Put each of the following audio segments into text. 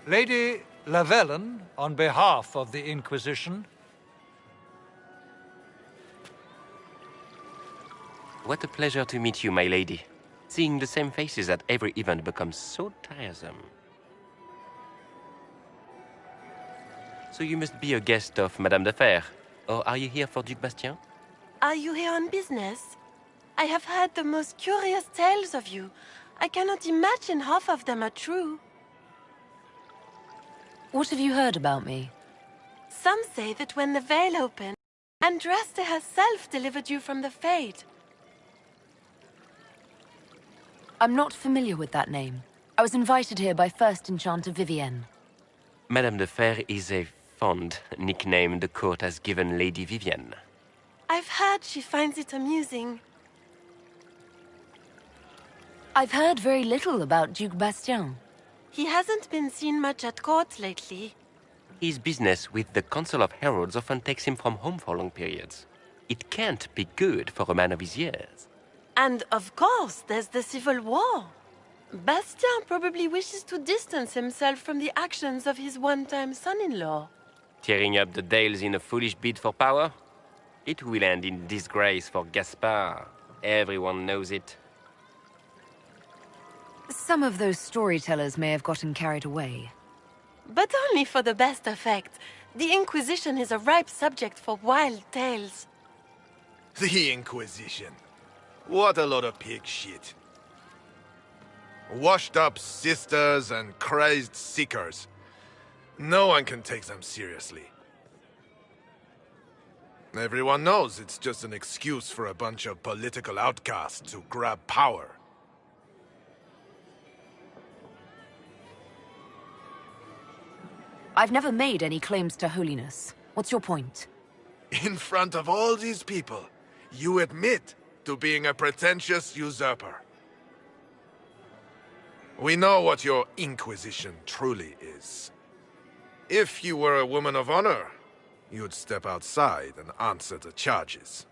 Lady Lavellan, on behalf of the Inquisition. What a pleasure to meet you, my lady. Seeing the same faces at every event becomes so tiresome. So you must be a guest of Madame de Fer, or are you here for Duc Bastien? Are you here on business? I have heard the most curious tales of you. I cannot imagine half of them are true. What have you heard about me? Some say that when the veil opened, Andraste herself delivered you from the Fade. I'm not familiar with that name. I was invited here by First Enchanter Vivienne. Madame de Fer is a fond nickname the court has given Lady Vivienne. I've heard she finds it amusing. I've heard very little about Duc Bastien. He hasn't been seen much at court lately. His business with the Council of Heralds often takes him from home for long periods. It can't be good for a man of his years. And of course, there's the civil war. Bastien probably wishes to distance himself from the actions of his one-time son-in-law. Tearing up the Dales in a foolish bid for power? It will end in disgrace for Gaspard. Everyone knows it. Some of those storytellers may have gotten carried away. But only for the best effect. The Inquisition is a ripe subject for wild tales. The Inquisition. What a lot of pig shit. Washed-up sisters and crazed seekers. No one can take them seriously. Everyone knows it's just an excuse for a bunch of political outcasts to grab power. I've never made any claims to holiness. What's your point? In front of all these people, you admit to being a pretentious usurper. We know what your Inquisition truly is. If you were a woman of honor, you'd step outside and answer the charges.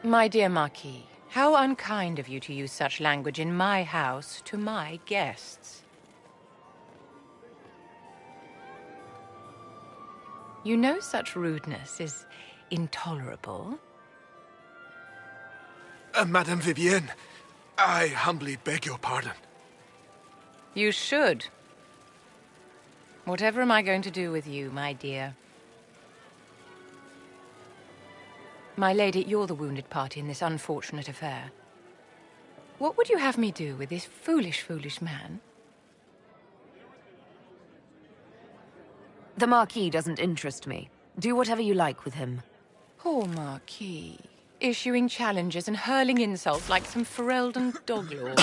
My dear Marquis, how unkind of you to use such language in my house to my guests. You know such rudeness is intolerable. Madame Vivienne, I humbly beg your pardon. You should. Whatever am I going to do with you, my dear? My lady, you're the wounded party in this unfortunate affair. What would you have me do with this foolish, foolish man? The Marquis doesn't interest me. Do whatever you like with him. Poor Marquis. Issuing challenges and hurling insults like some Ferelden doglord.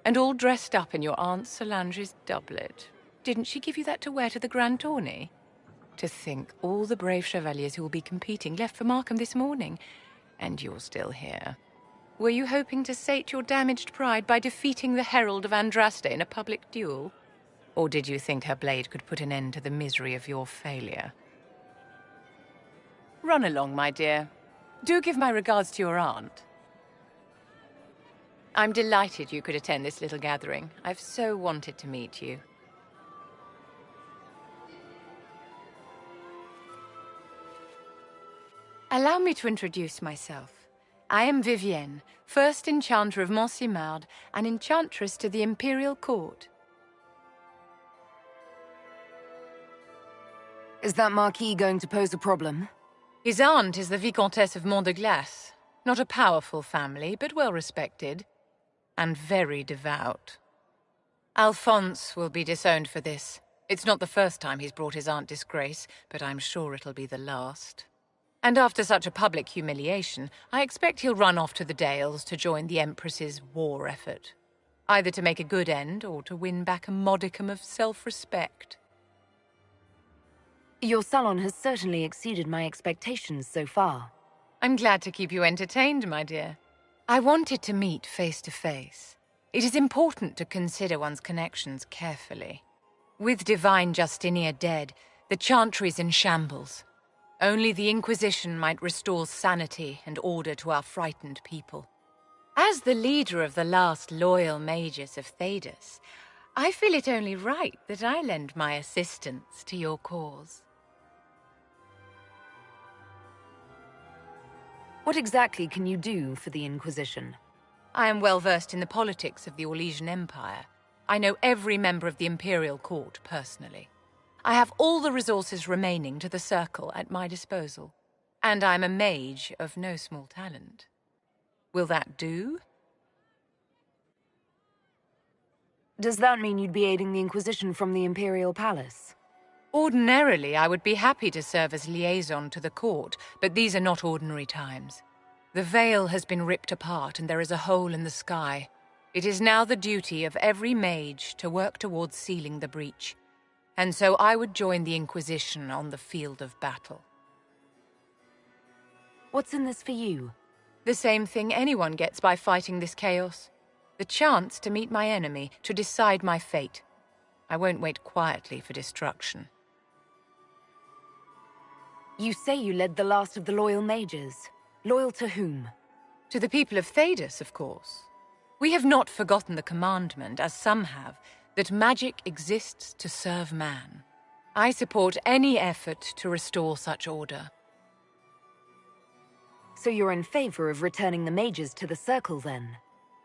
And all dressed up in your Aunt Solange's doublet. Didn't she give you that to wear to the Grand Tourney? To think all the brave chevaliers who will be competing left for Markham this morning, and you're still here. Were you hoping to sate your damaged pride by defeating the Herald of Andraste in a public duel? Or did you think her blade could put an end to the misery of your failure? Run along, my dear. Do give my regards to your aunt. I'm delighted you could attend this little gathering. I've so wanted to meet you. Allow me to introduce myself. I am Vivienne, first enchanter of Montsimard and enchantress to the Imperial Court. Is that Marquis going to pose a problem? His aunt is the Vicomtesse of Mont de Glace. Not a powerful family, but well respected. And very devout. Alphonse will be disowned for this. It's not the first time he's brought his aunt disgrace, but I'm sure it'll be the last. And after such a public humiliation, I expect he'll run off to the Dales to join the Empress's war effort. Either to make a good end, or to win back a modicum of self-respect. Your salon has certainly exceeded my expectations so far. I'm glad to keep you entertained, my dear. I wanted to meet face to face. It is important to consider one's connections carefully. With Divine Justinia dead, the Chantry is in shambles. Only the Inquisition might restore sanity and order to our frightened people. As the leader of the last loyal mages of Thedas, I feel it only right that I lend my assistance to your cause. What exactly can you do for the Inquisition? I am well versed in the politics of the Orlesian Empire. I know every member of the Imperial Court personally. I have all the resources remaining to the Circle at my disposal. And I'm a mage of no small talent. Will that do? Does that mean you'd be aiding the Inquisition from the Imperial Palace? Ordinarily, I would be happy to serve as liaison to the court, but these are not ordinary times. The veil has been ripped apart and there is a hole in the sky. It is now the duty of every mage to work towards sealing the breach. And so I would join the Inquisition on the field of battle. What's in this for you? The same thing anyone gets by fighting this chaos. The chance to meet my enemy, to decide my fate. I won't wait quietly for destruction. You say you led the last of the loyal mages. Loyal to whom? To the people of Thedas, of course. We have not forgotten the commandment, as some have, that magic exists to serve man. I support any effort to restore such order. So you're in favor of returning the mages to the Circle, then?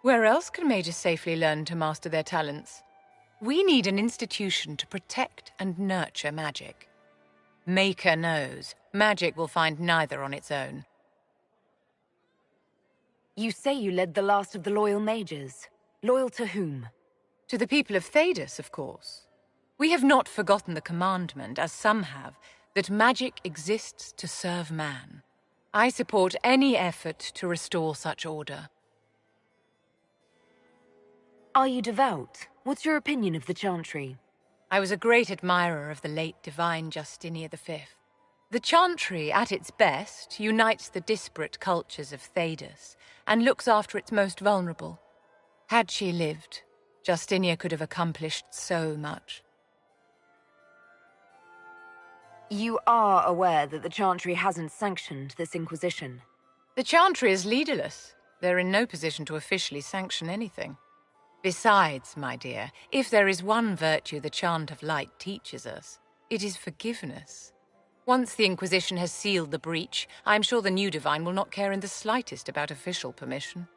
Where else can mages safely learn to master their talents? We need an institution to protect and nurture magic. Maker knows, magic will find neither on its own. You say you led the last of the loyal mages. Loyal to whom? To the people of Thedas, of course. We have not forgotten the commandment, as some have, that magic exists to serve man. I support any effort to restore such order. Are you devout? What's your opinion of the Chantry? I was a great admirer of the late divine Justinia V. The Chantry, at its best, unites the disparate cultures of Thedas and looks after its most vulnerable. Had she lived, Justinia could have accomplished so much. You are aware that the Chantry hasn't sanctioned this Inquisition? The Chantry is leaderless. They're in no position to officially sanction anything. Besides, my dear, if there is one virtue the Chant of Light teaches us, it is forgiveness. Once the Inquisition has sealed the breach, I am sure the new Divine will not care in the slightest about official permission.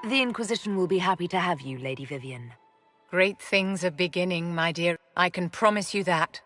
The Inquisition will be happy to have you, Lady Vivienne. Great things are beginning, my dear. I can promise you that.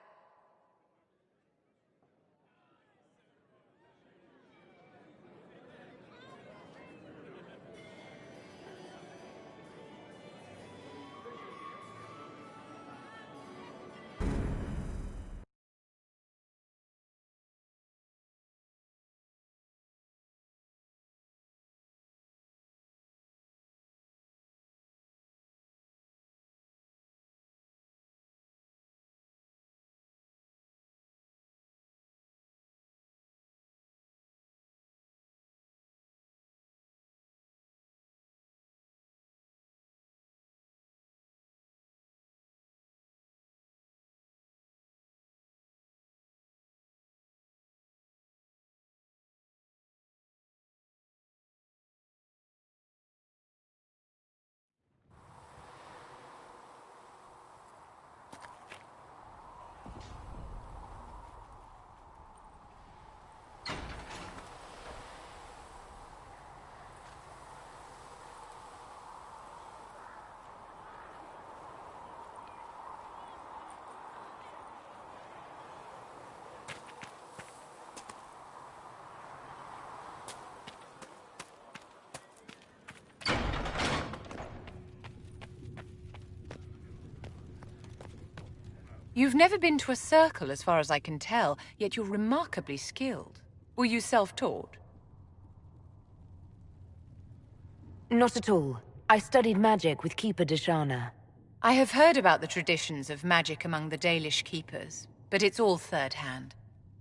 You've never been to a circle, as far as I can tell, yet you're remarkably skilled. Were you self-taught? Not at all. I studied magic with Keeper Deshana. I have heard about the traditions of magic among the Dalish keepers, but it's all third-hand.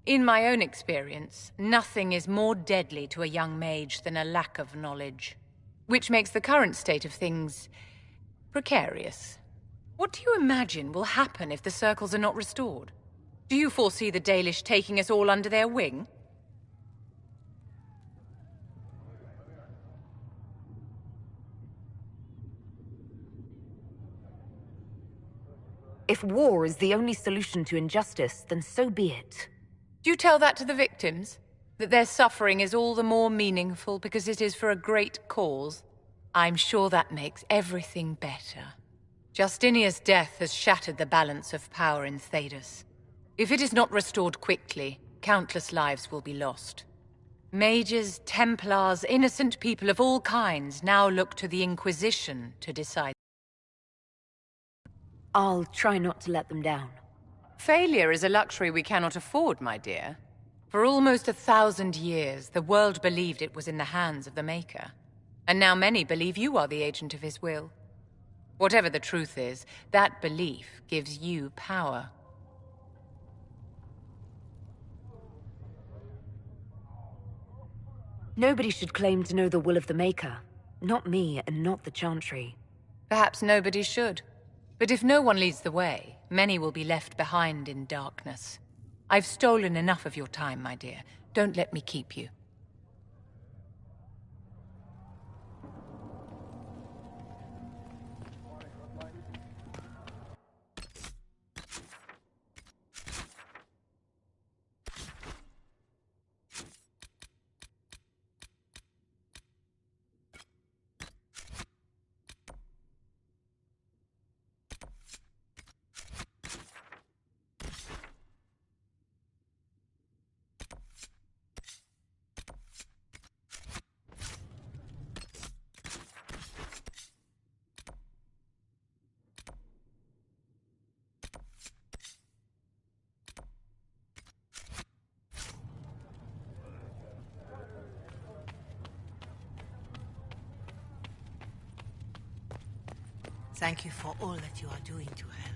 In my own experience, nothing is more deadly to a young mage than a lack of knowledge, which makes the current state of things precarious. What do you imagine will happen if the circles are not restored? Do you foresee the Dalish taking us all under their wing? If war is the only solution to injustice, then so be it. Do you tell that to the victims? That their suffering is all the more meaningful because it is for a great cause? I'm sure that makes everything better. Justinia's death has shattered the balance of power in Thedas. If it is not restored quickly, countless lives will be lost. Mages, Templars, innocent people of all kinds now look to the Inquisition to decide. I'll try not to let them down. Failure is a luxury we cannot afford, my dear. For almost 1,000 years, the world believed it was in the hands of the Maker. And now many believe you are the agent of his will. Whatever the truth is, that belief gives you power. Nobody should claim to know the will of the Maker. Not me, and not the Chantry. Perhaps nobody should. But if no one leads the way, many will be left behind in darkness. I've stolen enough of your time, my dear. Don't let me keep you. Thank you for all that you are doing to help.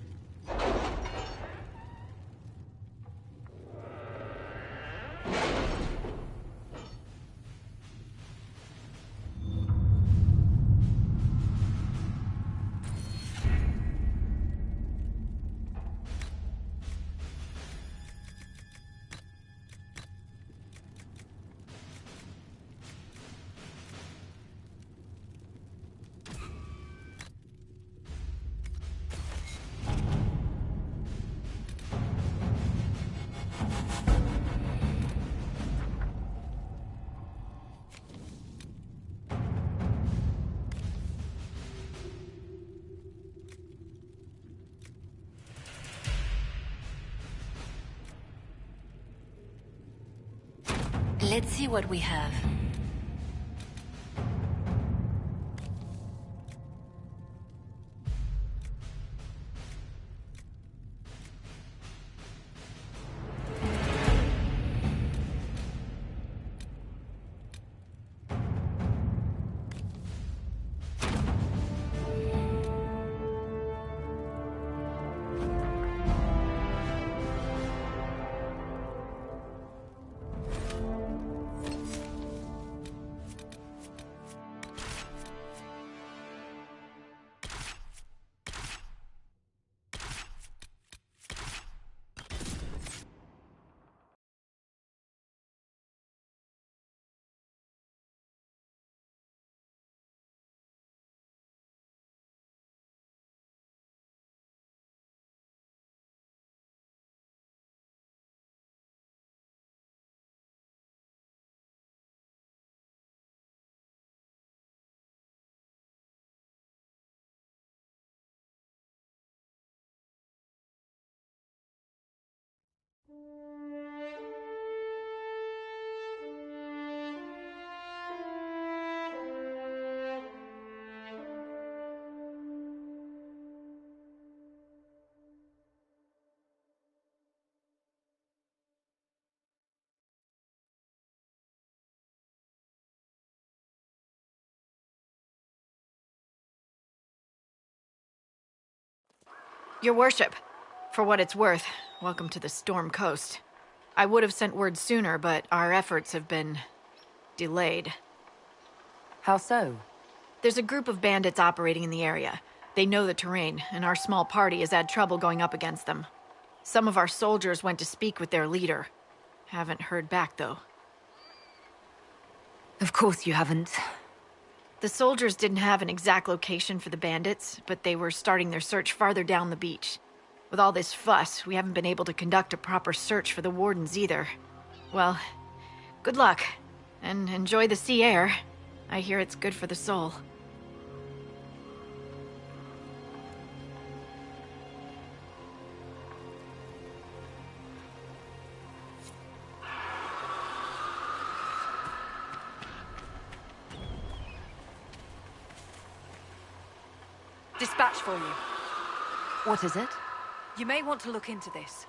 Let's see what we have. Your worship, for what it's worth, welcome to the Storm Coast. I would have sent word sooner, but our efforts have been delayed. How so? There's a group of bandits operating in the area. They know the terrain, and our small party has had trouble going up against them. Some of our soldiers went to speak with their leader. Haven't heard back, though. Of course you haven't. The soldiers didn't have an exact location for the bandits, but they were starting their search farther down the beach. With all this fuss, we haven't been able to conduct a proper search for the wardens either. Well, good luck, and enjoy the sea air. I hear it's good for the soul. Dispatch for you. What is it? You may want to look into this.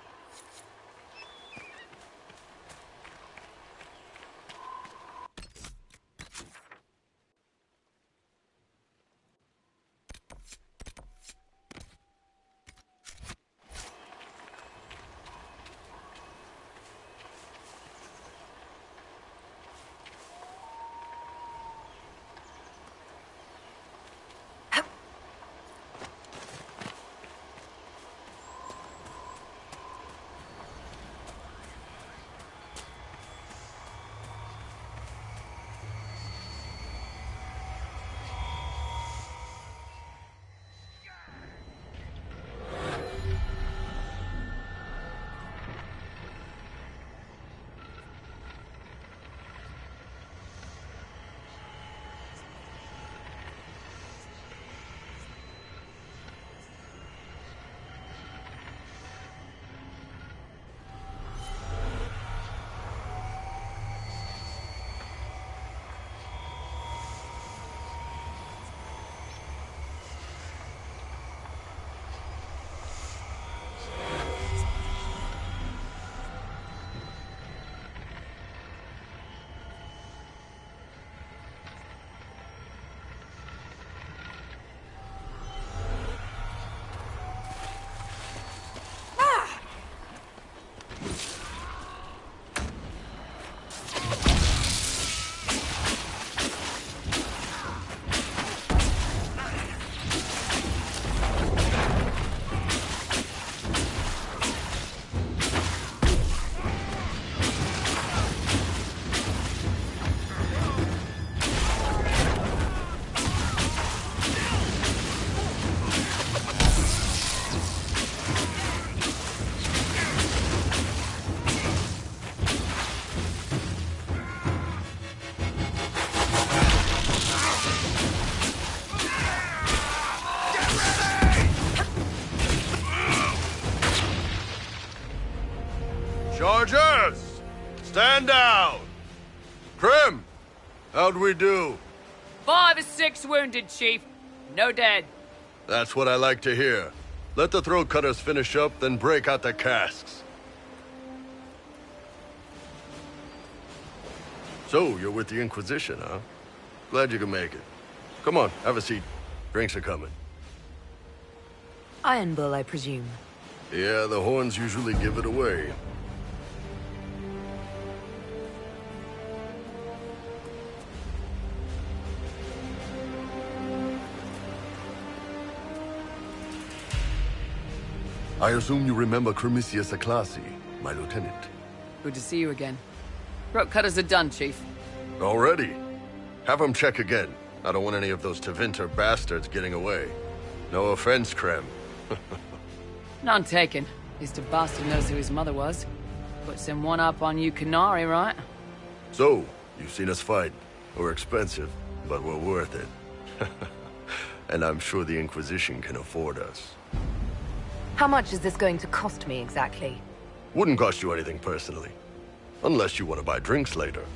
Chargers! Stand down! Krim! How'd we do? 5 or 6 wounded, Chief. No dead. That's what I like to hear. Let the throat cutters finish up, then break out the casks. So, you're with the Inquisition, huh? Glad you can make it. Come on, have a seat. Drinks are coming. Iron Bull, I presume. Yeah, the horns usually give it away. I assume you remember Cremisius Aclassi, my lieutenant. Good to see you again. Throat cutters are done, Chief. Already? Have them check again. I don't want any of those Tevinter bastards getting away. No offense, Krem. None taken. At least a bastard knows who his mother was. Puts him one up on you Canary, right? So, you've seen us fight. We're expensive, but we're worth it. And I'm sure the Inquisition can afford us. How much is this going to cost me exactly? Wouldn't cost you anything personally. Unless you want to buy drinks later.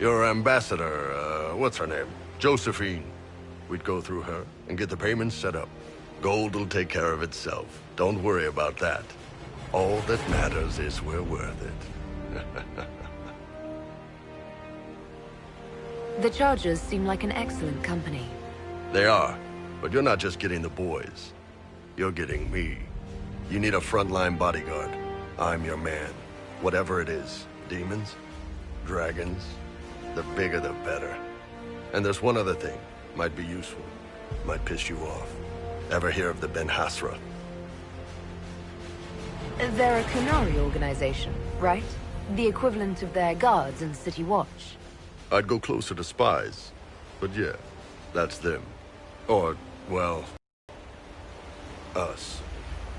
Your ambassador, what's her name? Josephine. We'd go through her and get the payments set up. Gold will take care of itself. Don't worry about that. All that matters is we're worth it. The Chargers seem like an excellent company. They are, but you're not just getting the boys. You're getting me. You need a frontline bodyguard. I'm your man. Whatever it is. Demons? Dragons? The bigger the better. And there's one other thing. Might be useful. Might piss you off. Ever hear of the Ben Hasra? They're a Canary organization, right? The equivalent of their guards and City Watch. I'd go closer to spies. But yeah, that's them. Or, well, us.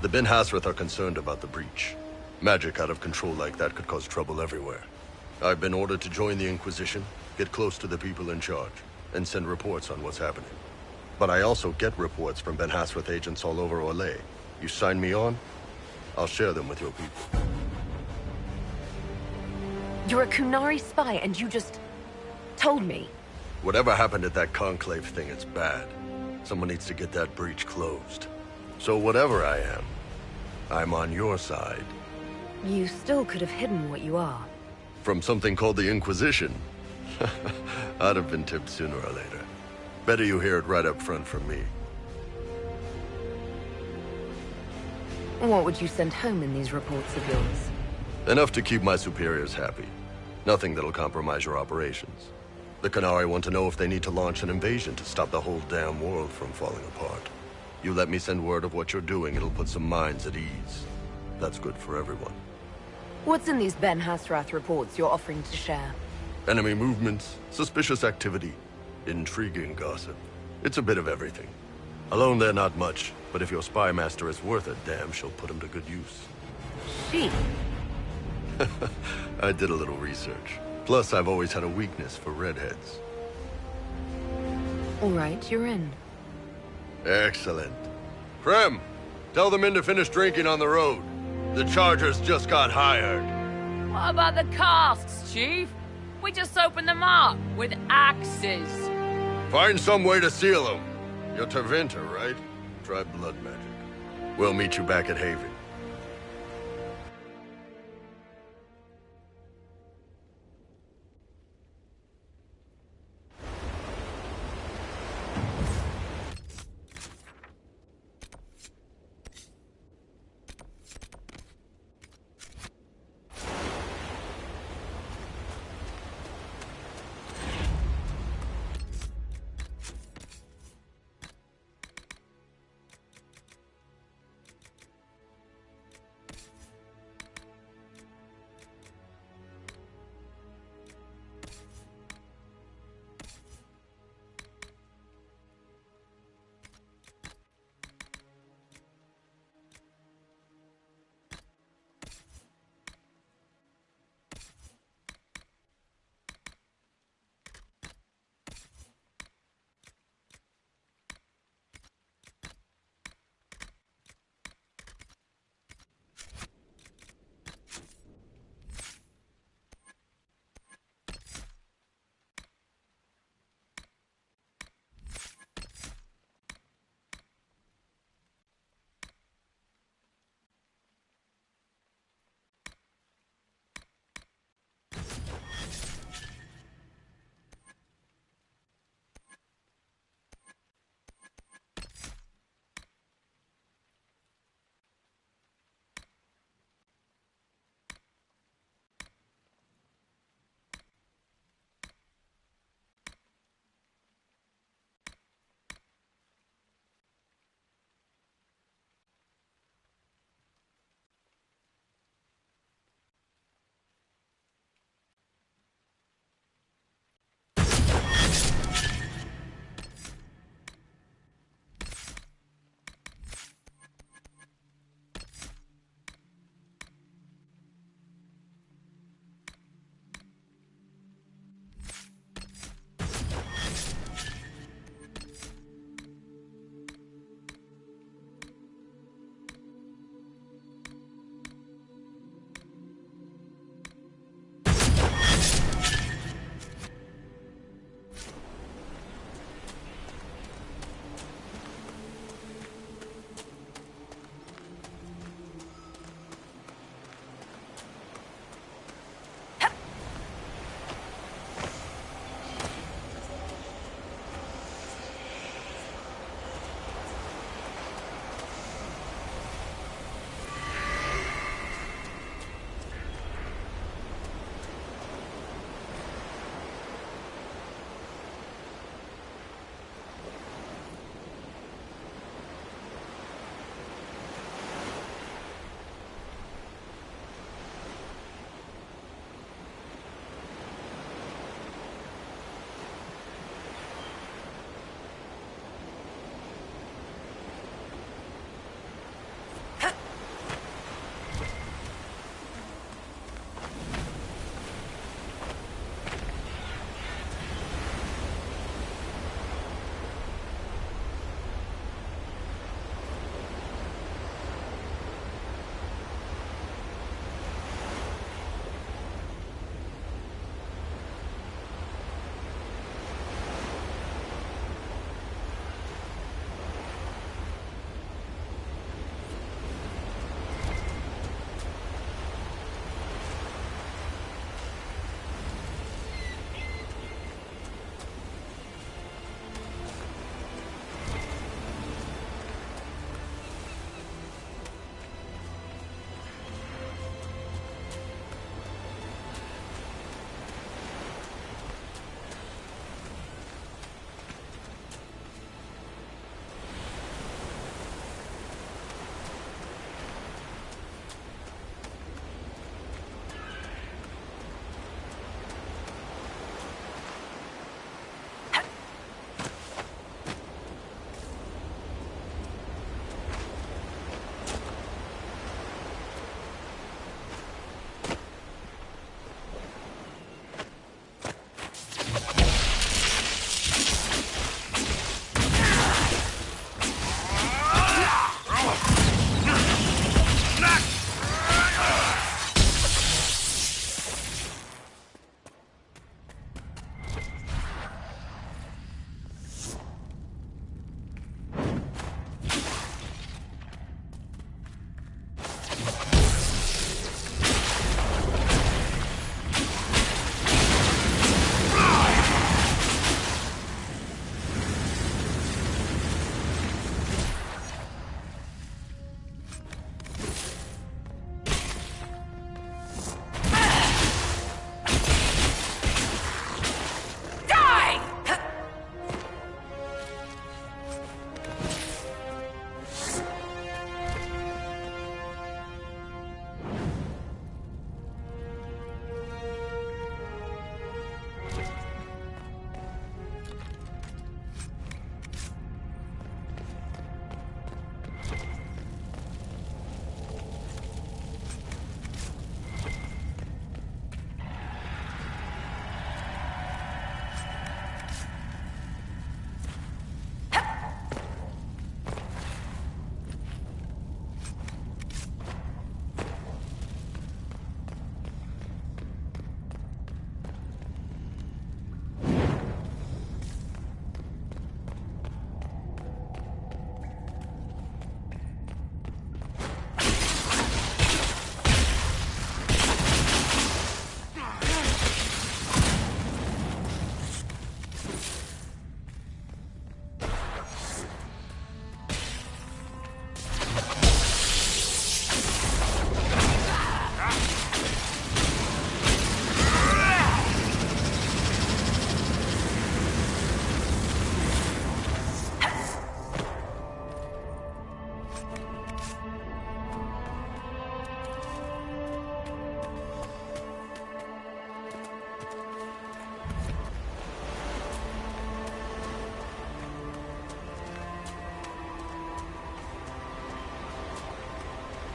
The Ben Hasrath are concerned about the breach. Magic out of control like that could cause trouble everywhere. I've been ordered to join the Inquisition, get close to the people in charge, and send reports on what's happening. But I also get reports from Ben Hasrath agents all over Orlais. You sign me on, I'll share them with your people. You're a Kunari spy and you just told me. Whatever happened at that Conclave thing, it's bad. Someone needs to get that breach closed. So whatever I am, I'm on your side. You still could have hidden what you are. From something called the Inquisition? I'd have been tipped sooner or later. Better you hear it right up front from me. What would you send home in these reports of yours? Enough to keep my superiors happy. Nothing that'll compromise your operations. The Qunari want to know if they need to launch an invasion to stop the whole damn world from falling apart. You let me send word of what you're doing, it'll put some minds at ease. That's good for everyone. What's in these Ben Hasrath reports you're offering to share? Enemy movements, suspicious activity, intriguing gossip. It's a bit of everything. Alone they're not much, but if your spy master is worth a damn, she'll put him to good use. She? I did a little research. Plus, I've always had a weakness for redheads. All right, you're in. Excellent. Krem, tell the men to finish drinking on the road. The Chargers just got hired. What about the casks, Chief? We just opened them up with axes. Find some way to seal them. You're Tervinter, right? Try blood magic. We'll meet you back at Haven.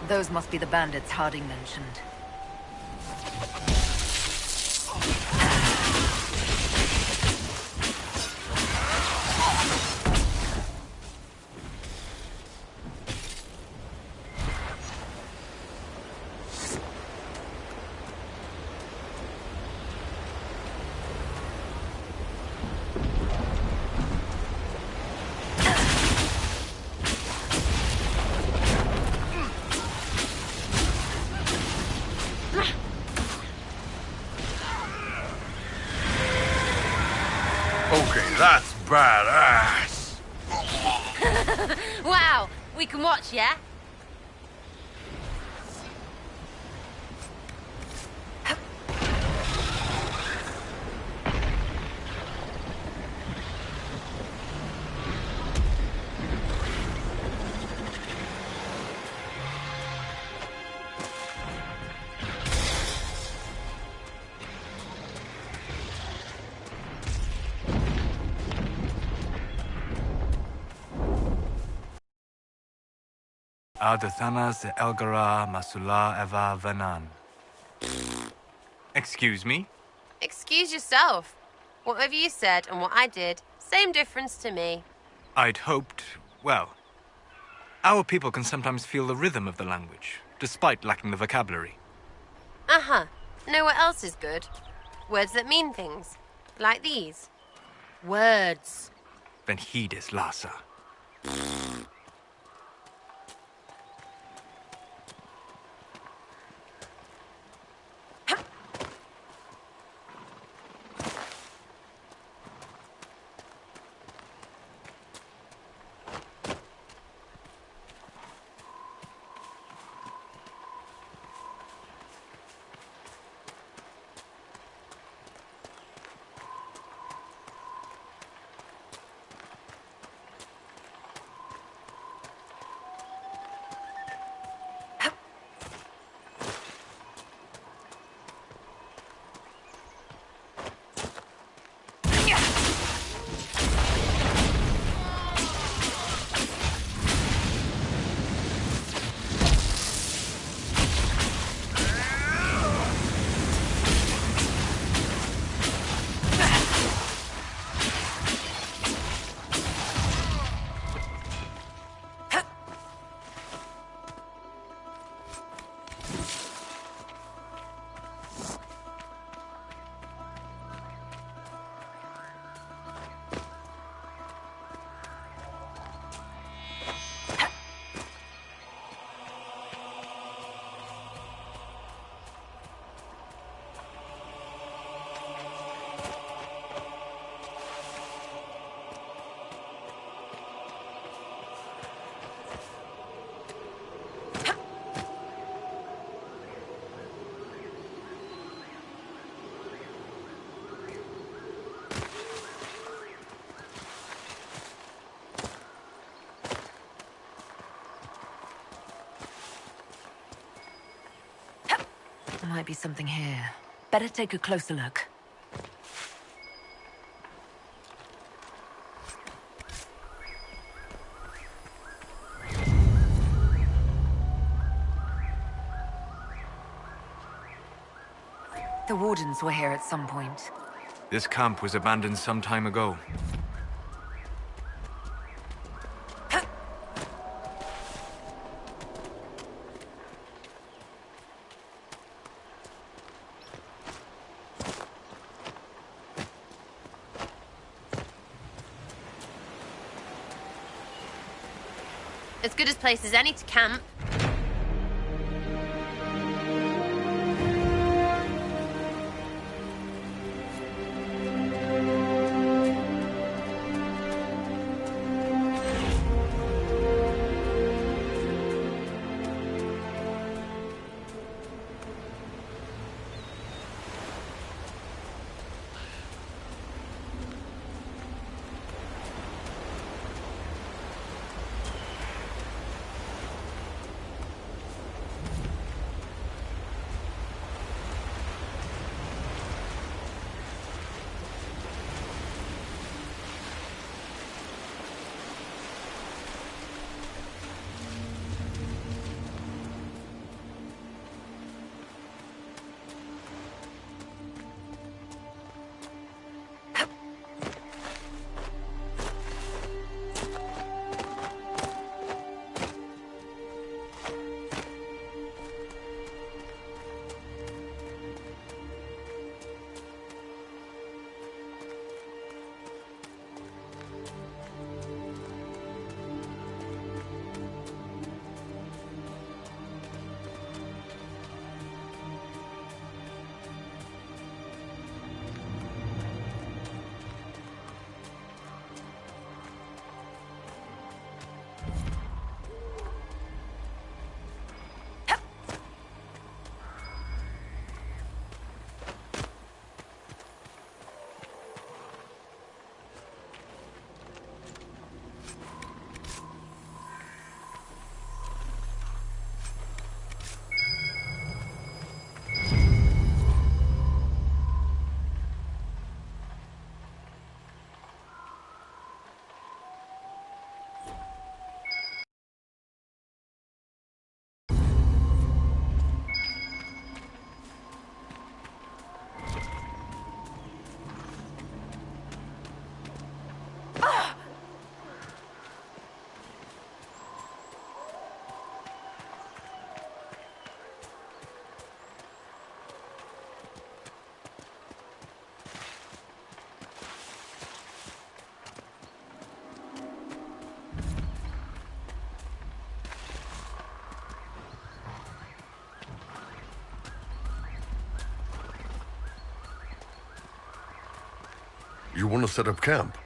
Those must be the bandits Harding mentioned. Okay, that's badass. Wow, we can watch, yeah? Ardathanas Elgara Masula Eva Venan. Excuse me? Excuse yourself. Whatever you said and what I did, same difference to me. I'd hoped, well, our people can sometimes feel the rhythm of the language, despite lacking the vocabulary. Uh-huh. Know what else is good? Words that mean things. Like these. Words. Then heed is Lhasa. There might be something here. Better take a closer look. The Wardens were here at some point. This camp was abandoned some time ago. As good a place as any to camp. You want to set up camp?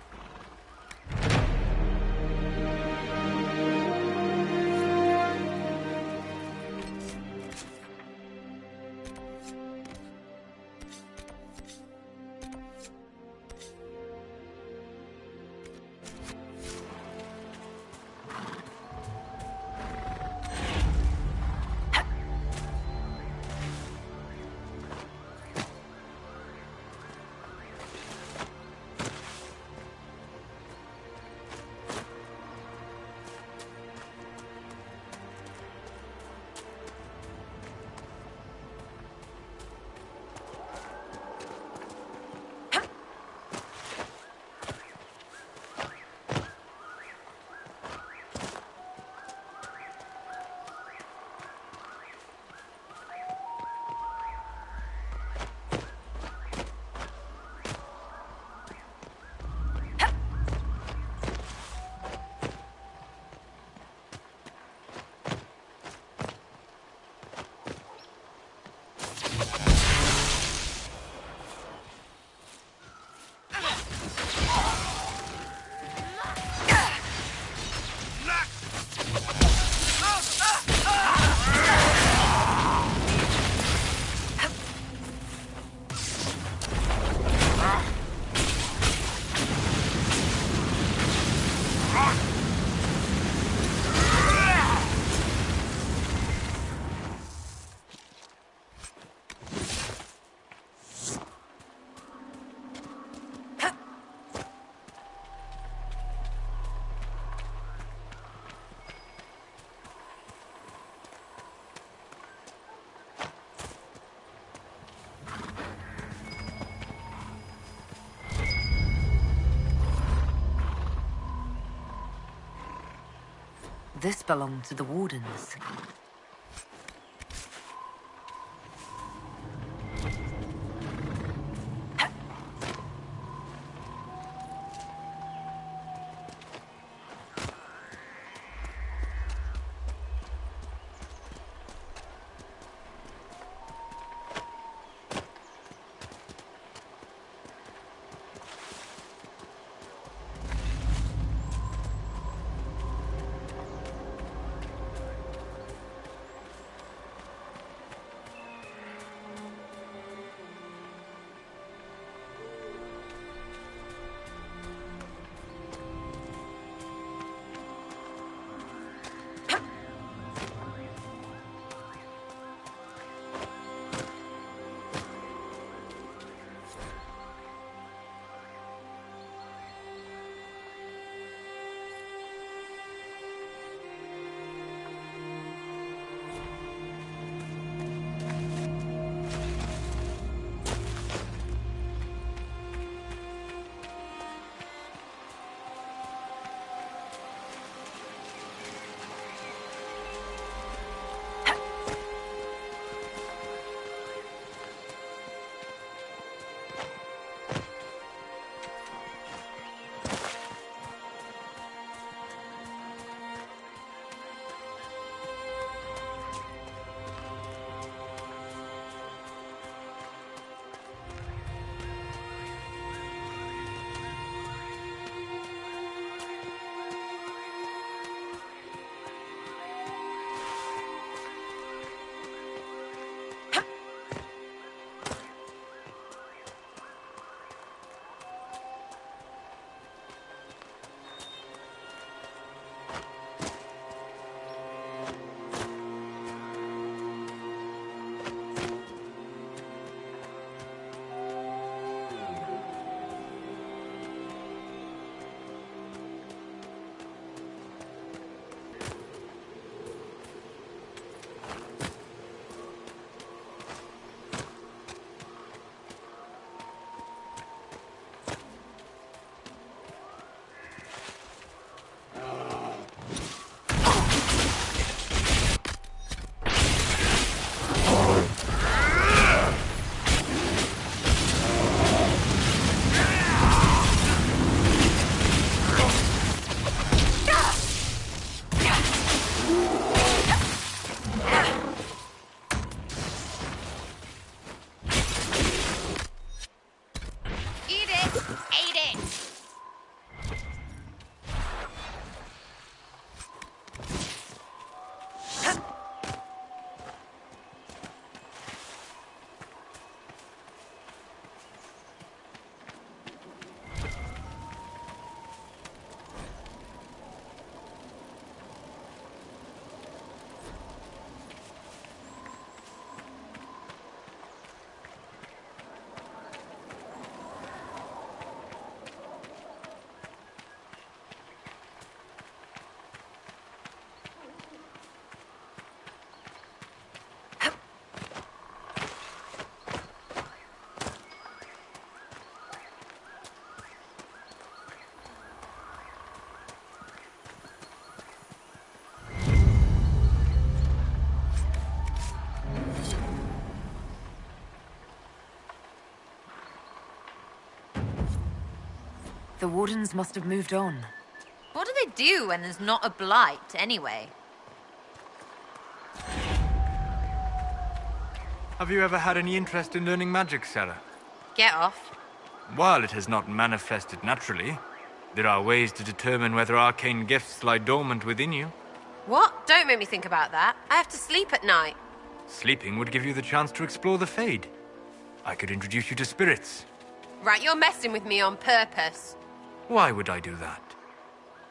This belonged to the Wardens. The Wardens must have moved on. What do they do when there's not a blight, anyway? Have you ever had any interest in learning magic, Sarah? Get off. While it has not manifested naturally, there are ways to determine whether arcane gifts lie dormant within you. What? Don't make me think about that. I have to sleep at night. Sleeping would give you the chance to explore the Fade. I could introduce you to spirits. Right, you're messing with me on purpose. Why would I do that?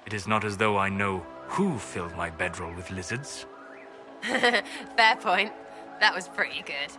It is not as though I know who filled my bedroll with lizards. Fair point. That was pretty good.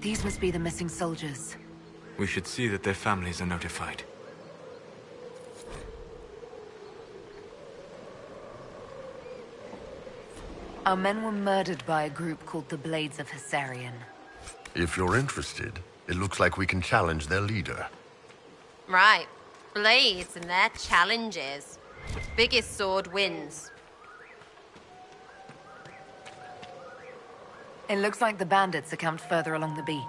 These must be the missing soldiers. We should see that their families are notified. Our men were murdered by a group called the Blades of Hessarian. If you're interested, it looks like we can challenge their leader. Right. Blades and their challenges. Biggest sword wins. It looks like the bandits are camped further along the beach.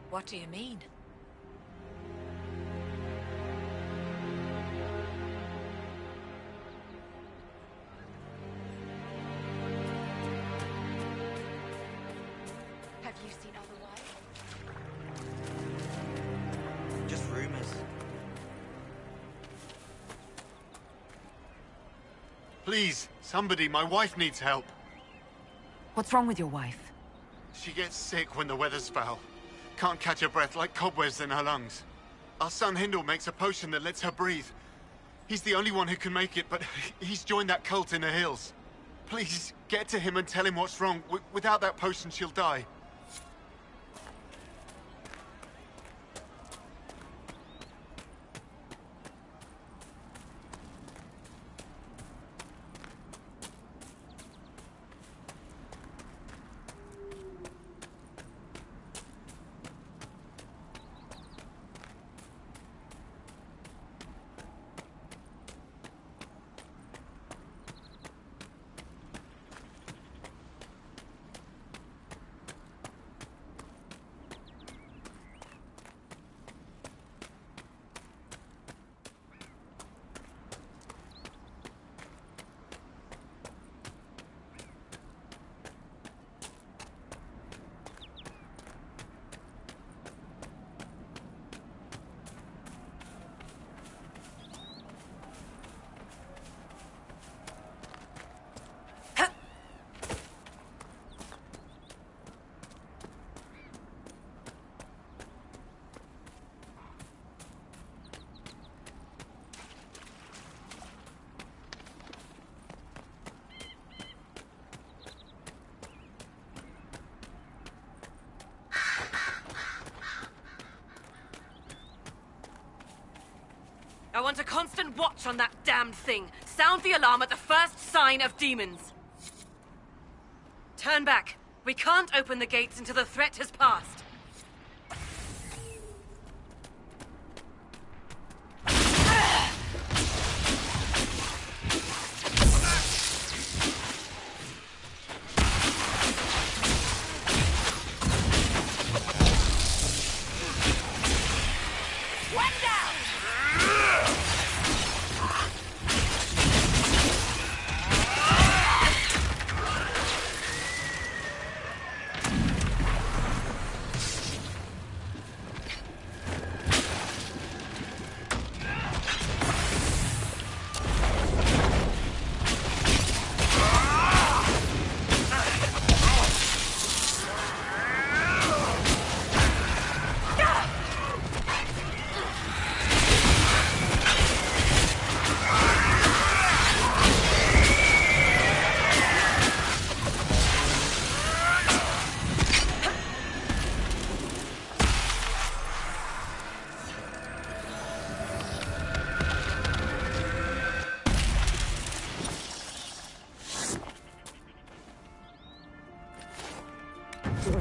What do you mean? Just Please, somebody, my wife needs help. What's wrong with your wife? She gets sick when the weather's foul. Can't catch her breath like cobwebs in her lungs. Our son Hindle makes a potion that lets her breathe. He's the only one who can make it, but he's joined that cult in the hills. Please, get to him and tell him what's wrong. Without that potion, she'll die. I want a constant watch on that damned thing. Sound the alarm at the first sign of demons. Turn back. We can't open the gates until the threat has passed.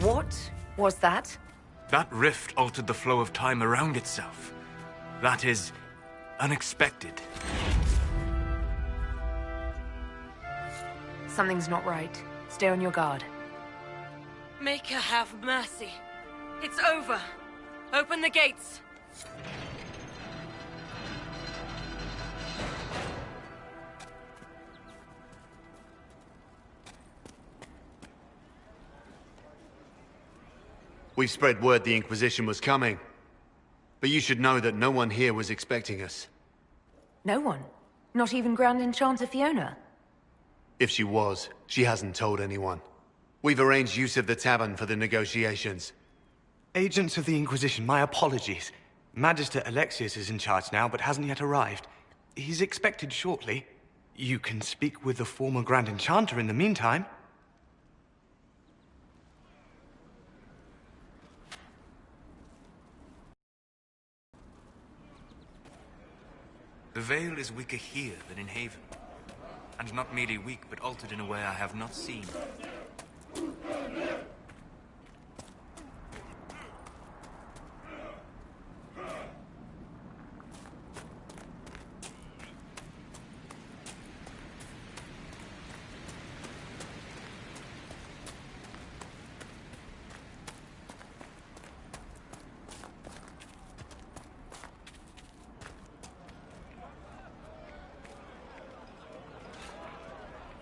What was that? That rift altered the flow of time around itself. That is unexpected. Something's not right. Stay on your guard. Make her have mercy. It's over. Open the gates. We've spread word the Inquisition was coming. But you should know that no one here was expecting us. No one? Not even Grand Enchanter Fiona? If she was, she hasn't told anyone. We've arranged use of the tavern for the negotiations. Agents of the Inquisition, my apologies. Magister Alexius is in charge now, but hasn't yet arrived. He's expected shortly. You can speak with the former Grand Enchanter in the meantime. The veil is weaker here than in Haven. And not merely weak, but altered in a way I have not seen.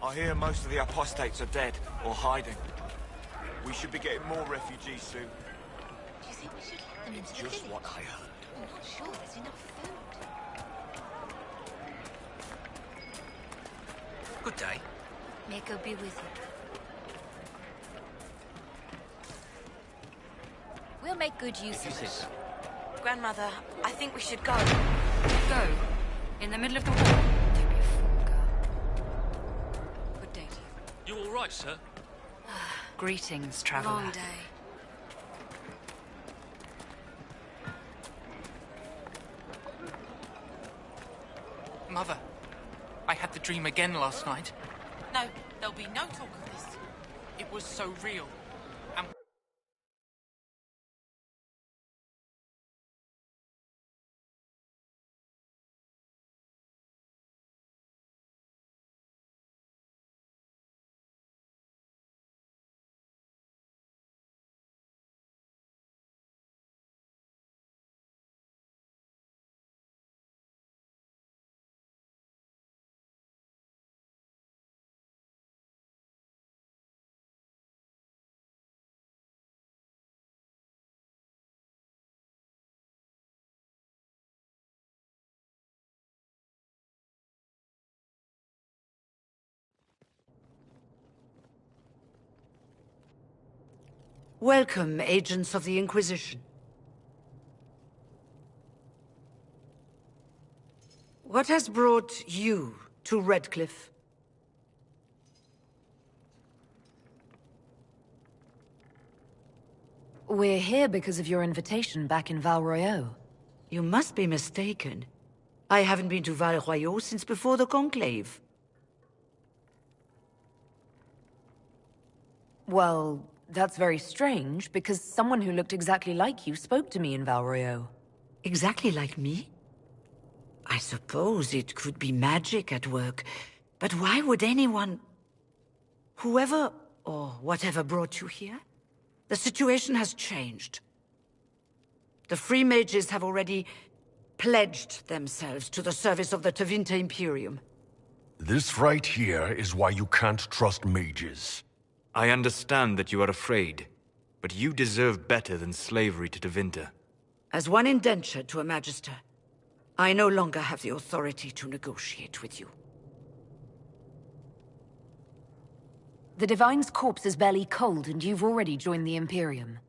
I hear most of the apostates are dead or hiding. We should be getting more refugees soon. Do you think we should let them into the Just village? what I heard. I'm not sure there's enough food. Good day. May God be with you. We'll make good use of it. Grandmother, I think we should go. Go? In the middle of the war? Don't be a fool, girl. Good day to you. You all right, sir? Greetings, traveler. Long day. Mother, I had the dream again last night. No, there'll be no talk of this. It was so real. And Welcome, agents of the Inquisition. What has brought you to Redcliffe? We're here because of your invitation back in Val Royeaux. You must be mistaken. I haven't been to Val Royeaux since before the Conclave. Well, that's very strange, because someone who looked exactly like you spoke to me in Val Royeaux. Exactly like me? I suppose it could be magic at work, but why would anyone... Whoever or whatever brought you here? The situation has changed. The free mages have already pledged themselves to the service of the Tevinter Imperium. This right here is why you can't trust mages. I understand that you are afraid, but you deserve better than slavery to Tevinter. As one indentured to a magister, I no longer have the authority to negotiate with you. The Divine's corpse is barely cold, and you've already joined the Imperium.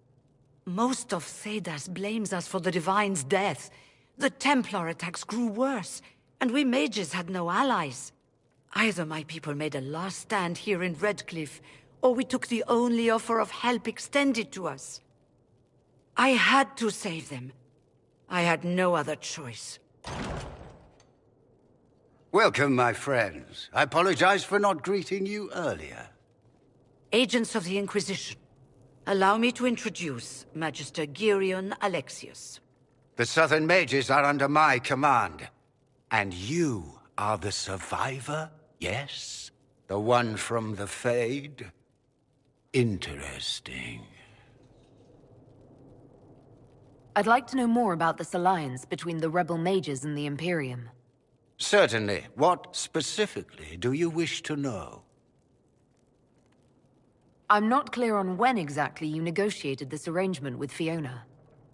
Most of Thedas blames us for the Divine's death. The Templar attacks grew worse, and we mages had no allies. Either my people made a last stand here in Redcliffe, or we took the only offer of help extended to us. I had to save them. I had no other choice. Welcome, my friends. I apologize for not greeting you earlier. Agents of the Inquisition, allow me to introduce Magister Girion Alexius. The Southern Mages are under my command. And you are the survivor, yes? The one from the Fade? Interesting. I'd like to know more about this alliance between the rebel mages and the Imperium. Certainly. What specifically do you wish to know? I'm not clear on when exactly you negotiated this arrangement with Fiona.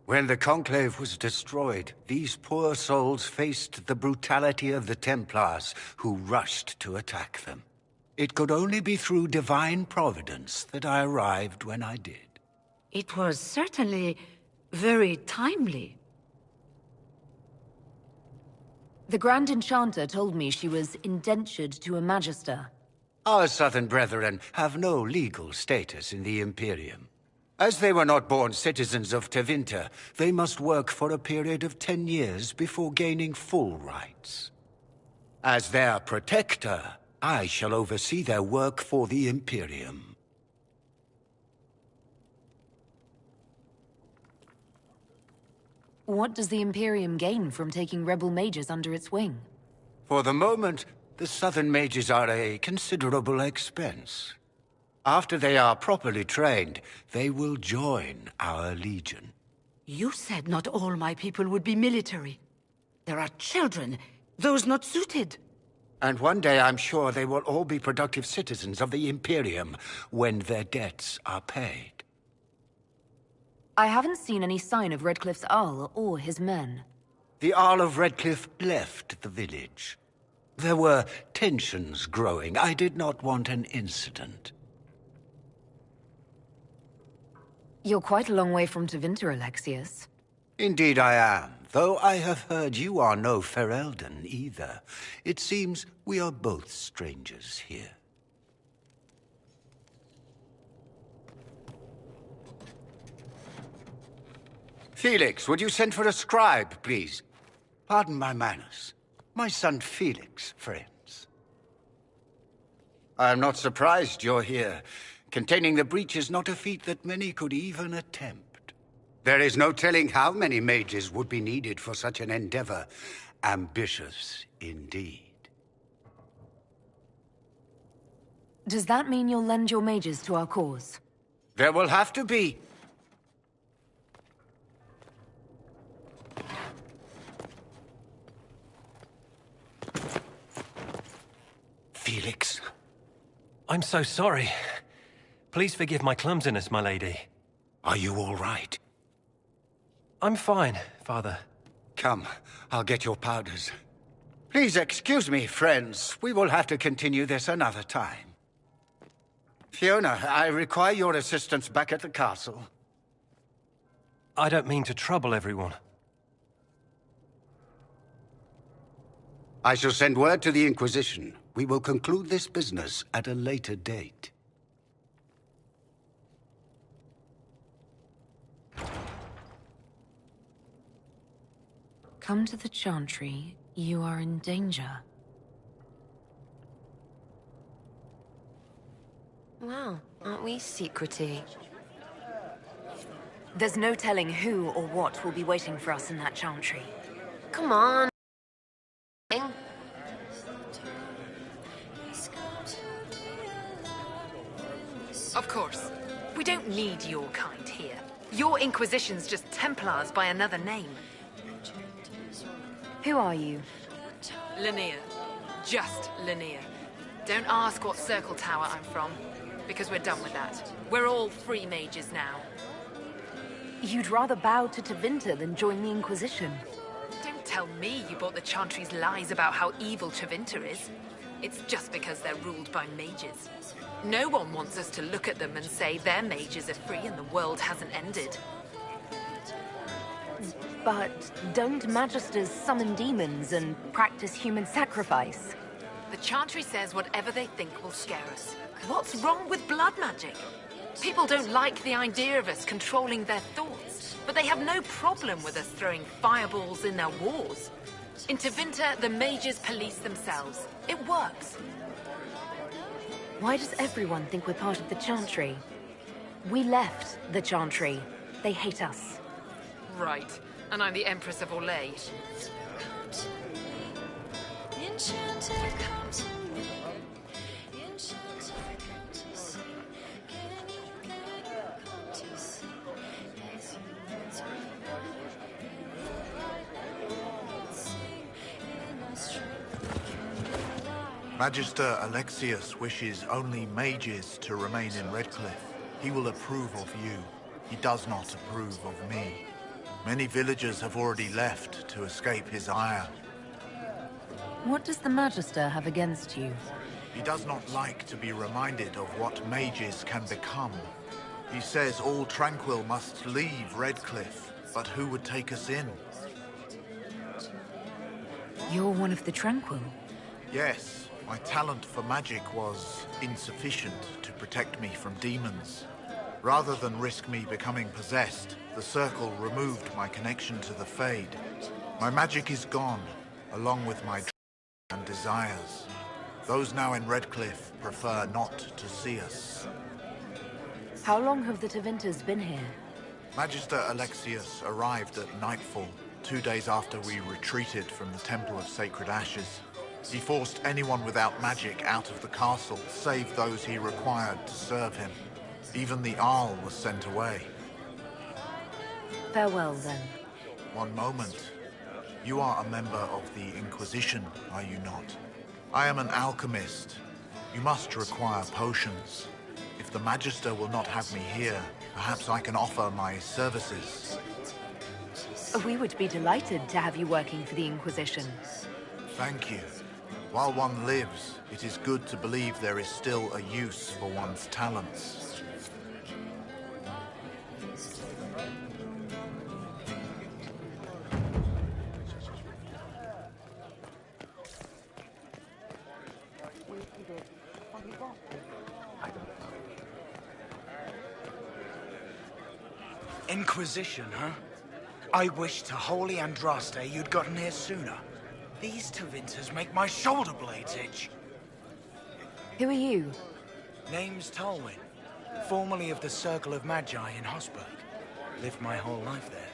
When the Conclave was destroyed, these poor souls faced the brutality of the Templars, who rushed to attack them. It could only be through divine providence that I arrived when I did. It was certainly very timely. The Grand Enchanter told me she was indentured to a Magister. Our Southern brethren have no legal status in the Imperium. As they were not born citizens of Tevinter, they must work for a period of 10 years before gaining full rights. As their protector, I shall oversee their work for the Imperium. What does the Imperium gain from taking rebel mages under its wing? For the moment, the Southern Mages are a considerable expense. After they are properly trained, they will join our Legion. You said not all my people would be military. There are children, those not suited. And one day I'm sure they will all be productive citizens of the Imperium when their debts are paid. I haven't seen any sign of Redcliffe's Arl or his men. The Arl of Redcliffe left the village. There were tensions growing. I did not want an incident. You're quite a long way from Tevinter, Alexius. Indeed I am, though I have heard you are no Ferelden either. It seems we are both strangers here. Felix, would you send for a scribe, please? Pardon my manners. My son Felix, friends. I am not surprised you're here. Containing the breach is not a feat that many could even attempt. There is no telling how many mages would be needed for such an endeavor. Ambitious, indeed. Does that mean you'll lend your mages to our cause? There will have to be. Felix. I'm so sorry. Please forgive my clumsiness, my lady. Are you all right? I'm fine, Father. Come, I'll get your powders. Please excuse me, friends. We will have to continue this another time. Fiona, I require your assistance back at the castle. I don't mean to trouble everyone. I shall send word to the Inquisition. We will conclude this business at a later date. Come to the Chantry. You are in danger. Wow, aren't we secrety? There's no telling who or what will be waiting for us in that Chantry. Come on. Of course. We don't need your kind here. Your Inquisition's just Templars by another name. Who are you? Linnea. Just Linnea. Don't ask what Circle Tower I'm from, because we're done with that. We're all free mages now. You'd rather bow to Tevinter than join the Inquisition. Don't tell me you bought the Chantry's lies about how evil Tevinter is. It's just because they're ruled by mages. No one wants us to look at them and say their mages are free and the world hasn't ended. But don't magisters summon demons and practice human sacrifice? The Chantry says whatever they think will scare us. What's wrong with blood magic? People don't like the idea of us controlling their thoughts, but they have no problem with us throwing fireballs in their wars. In Tevinter, the mages police themselves. It works. Why does everyone think we're part of the Chantry? We left the Chantry. They hate us. Right. And I'm the Empress of Orlais. Magister Alexius wishes only mages to remain in Redcliffe. He will approve of you. He does not approve of me. Many villagers have already left to escape his ire. What does the Magister have against you? He does not like to be reminded of what mages can become. He says all Tranquil must leave Redcliffe, but who would take us in? You're one of the Tranquil? Yes. My talent for magic was insufficient to protect me from demons. Rather than risk me becoming possessed, the Circle removed my connection to the Fade. My magic is gone, along with my dreams and desires. Those now in Redcliffe prefer not to see us. How long have the Tevinters been here? Magister Alexius arrived at nightfall, 2 days after we retreated from the Temple of Sacred Ashes. He forced anyone without magic out of the castle, save those he required to serve him. Even the Arl was sent away. Farewell, then. One moment. You are a member of the Inquisition, are you not? I am an alchemist. You must require potions. If the Magister will not have me here, perhaps I can offer my services. We would be delighted to have you working for the Inquisition. Thank you. While one lives, it is good to believe there is still a use for one's talents. Inquisition, huh? I wish to holy Andraste you'd gotten here sooner. These Tevinters make my shoulder blades itch. Who are you? Name's Tolwyn, formerly of the Circle of Magi in Hosberg. Lived my whole life there,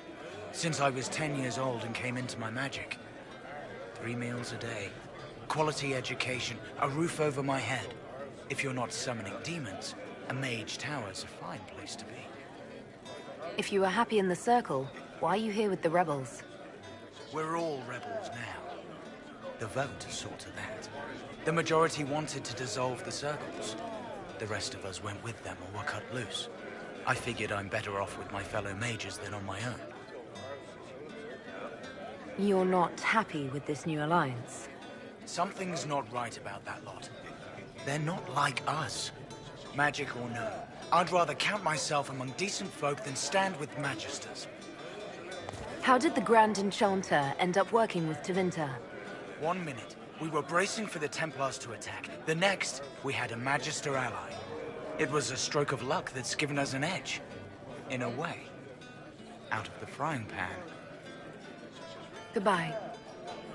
since I was 10 years old and came into my magic. 3 meals a day, quality education, a roof over my head. If you're not summoning demons, a mage tower's a fine place to be. If you were happy in the Circle, why are you here with the rebels? We're all rebels now. The vote saw to that. The majority wanted to dissolve the circles. The rest of us went with them or were cut loose. I figured I'm better off with my fellow mages than on my own. You're not happy with this new alliance? Something's not right about that lot. They're not like us. Magic or no, I'd rather count myself among decent folk than stand with magisters. How did the Grand Enchanter end up working with Tevinter? 1 minute, we were bracing for the Templars to attack. The next, we had a Magister ally. It was a stroke of luck that's given us an edge. In a way. Out of the frying pan. Goodbye.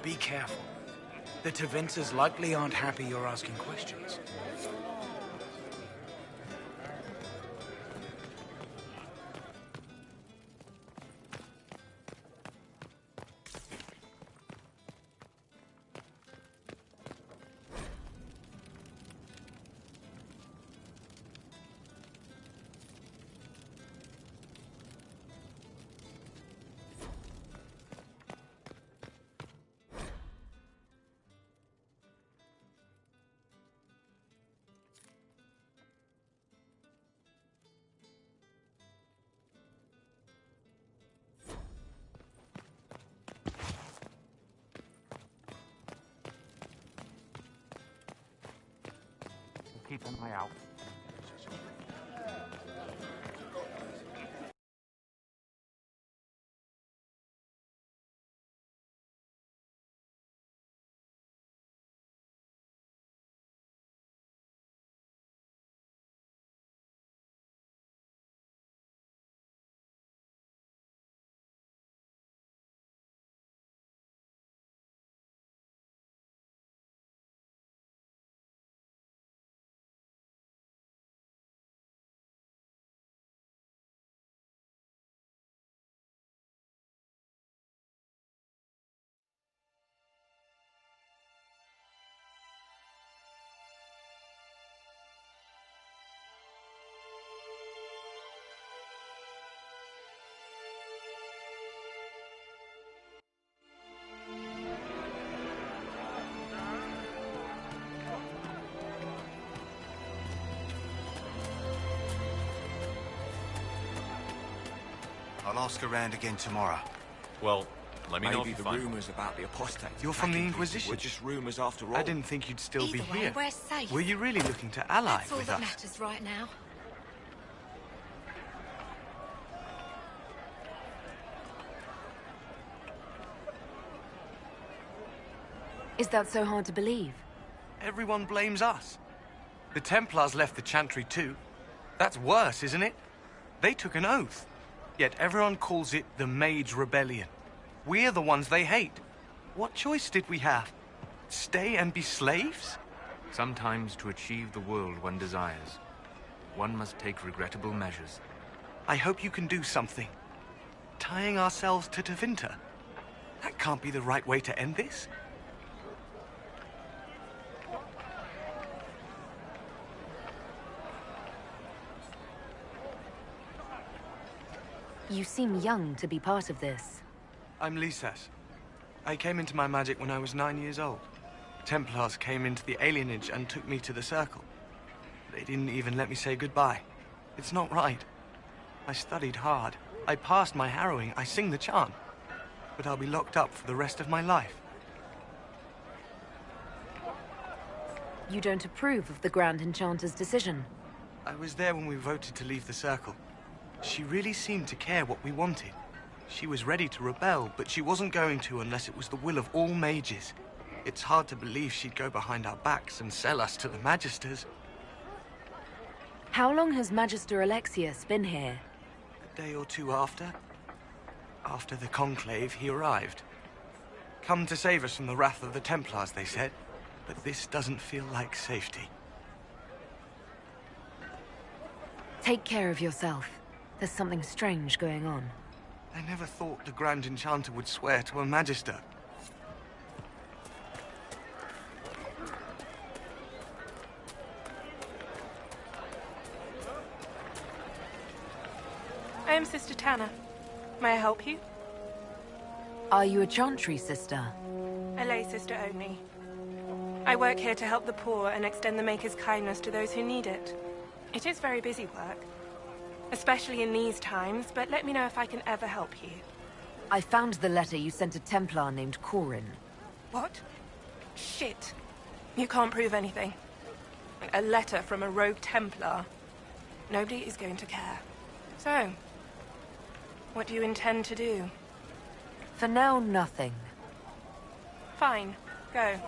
Be careful. The Tevinters likely aren't happy you're asking questions. Keep an eye out. I'll ask around again tomorrow. Well, let me know if Maybe you the find rumors about the apostates. You're from the attacking people Inquisition? were just rumors after all. I didn't think you'd still be Either way, here. we're safe. Were you really looking to ally That's all with that us? matters right now. Is that so hard to believe? Everyone blames us. The Templars left the Chantry too. That's worse, isn't it? They took an oath. Yet everyone calls it the Mage Rebellion. We're the ones they hate. What choice did we have? Stay and be slaves? Sometimes to achieve the world one desires, one must take regrettable measures. I hope you can do something. Tying ourselves to Tevinter. That can't be the right way to end this. You seem young to be part of this. I'm Lysas. I came into my magic when I was 9 years old. Templars came into the alienage and took me to the Circle. They didn't even let me say goodbye. It's not right. I studied hard. I passed my harrowing. I sing the chant. But I'll be locked up for the rest of my life. You don't approve of the Grand Enchanter's decision? I was there when we voted to leave the Circle. She really seemed to care what we wanted. She was ready to rebel, but she wasn't going to unless it was the will of all mages. It's hard to believe she'd go behind our backs and sell us to the Magisters. How long has Magister Alexius been here? A day or two after. After the Conclave, he arrived. Come to save us from the wrath of the Templars, they said. But this doesn't feel like safety. Take care of yourself. There's something strange going on. I never thought the Grand Enchanter would swear to a Magister. I am Sister Tanner. May I help you? Are you a Chantry sister? A lay sister only. I work here to help the poor and extend the Maker's kindness to those who need it. It is very busy work, especially in these times, but let me know if I can ever help you. I found the letter you sent a Templar named Corin. What? Shit. You can't prove anything. A letter from a rogue Templar. Nobody is going to care. So, what do you intend to do? For now, nothing. Fine. Go.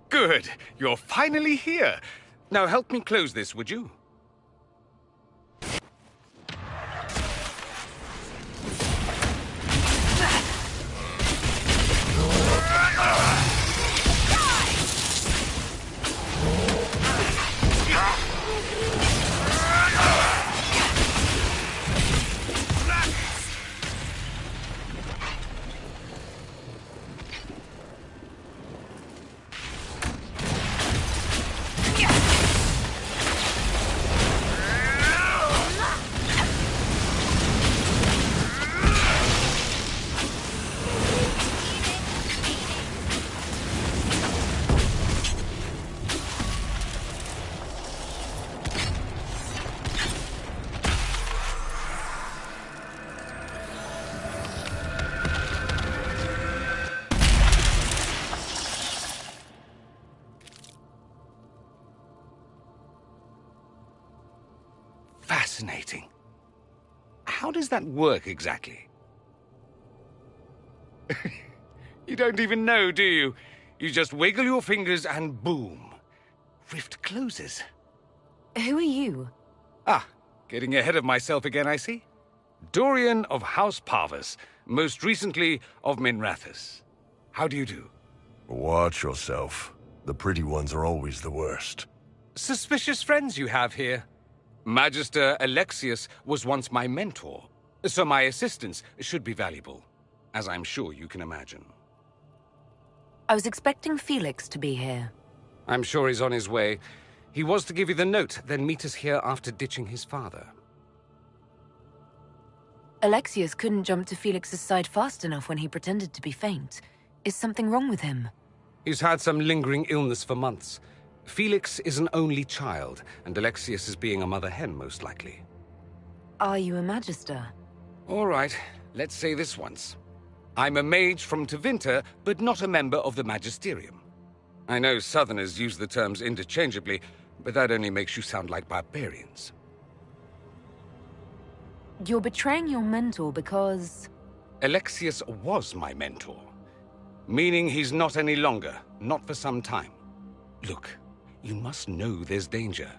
Good. You're finally here. Now help me close this, would you? Fascinating. How does that work exactly? You don't even know, do you? You just wiggle your fingers and boom. Rift closes. Who are you? Ah, getting ahead of myself again, I see. Dorian of House Parvus, most recently of Minrathous. How do you do? Watch yourself. The pretty ones are always the worst. Suspicious friends you have here. Magister Alexius was once my mentor, so my assistance should be valuable, as I'm sure you can imagine. I was expecting Felix to be here. I'm sure he's on his way. He was to give you the note, then meet us here after ditching his father. Alexius couldn't jump to Felix's side fast enough when he pretended to be faint. Is something wrong with him? He's had some lingering illness for months. Felix is an only child, and Alexius is being a mother hen, most likely. Are you a Magister? All right, let's say this once. I'm a mage from Tevinter, but not a member of the Magisterium. I know Southerners use the terms interchangeably, but that only makes you sound like barbarians. You're betraying your mentor because... Alexius was my mentor. Meaning he's not any longer, not for some time. Look, you must know there's danger.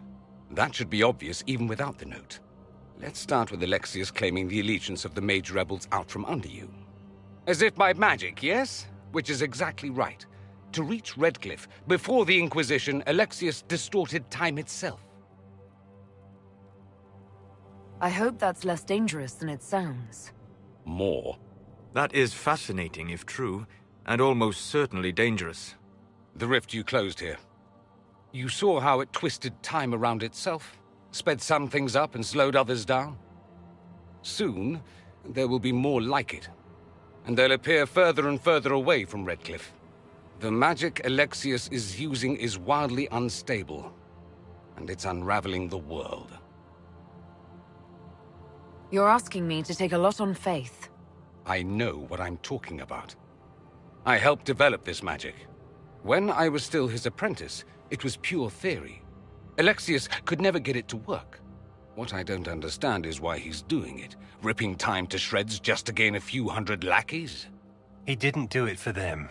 That should be obvious even without the note. Let's start with Alexius claiming the allegiance of the mage rebels out from under you. As if by magic, yes? Which is exactly right. To reach Redcliffe, before the Inquisition, Alexius distorted time itself. I hope that's less dangerous than it sounds. More. That is fascinating, if true, and almost certainly dangerous. The rift you closed here. You saw how it twisted time around itself, sped some things up and slowed others down. Soon, there will be more like it, and they'll appear further and further away from Redcliffe. The magic Alexius is using is wildly unstable, and it's unraveling the world. You're asking me to take a lot on faith. I know what I'm talking about. I helped develop this magic. When I was still his apprentice, it was pure theory. Alexius could never get it to work. What I don't understand is why he's doing it, ripping time to shreds just to gain a few hundred lackeys. He didn't do it for them.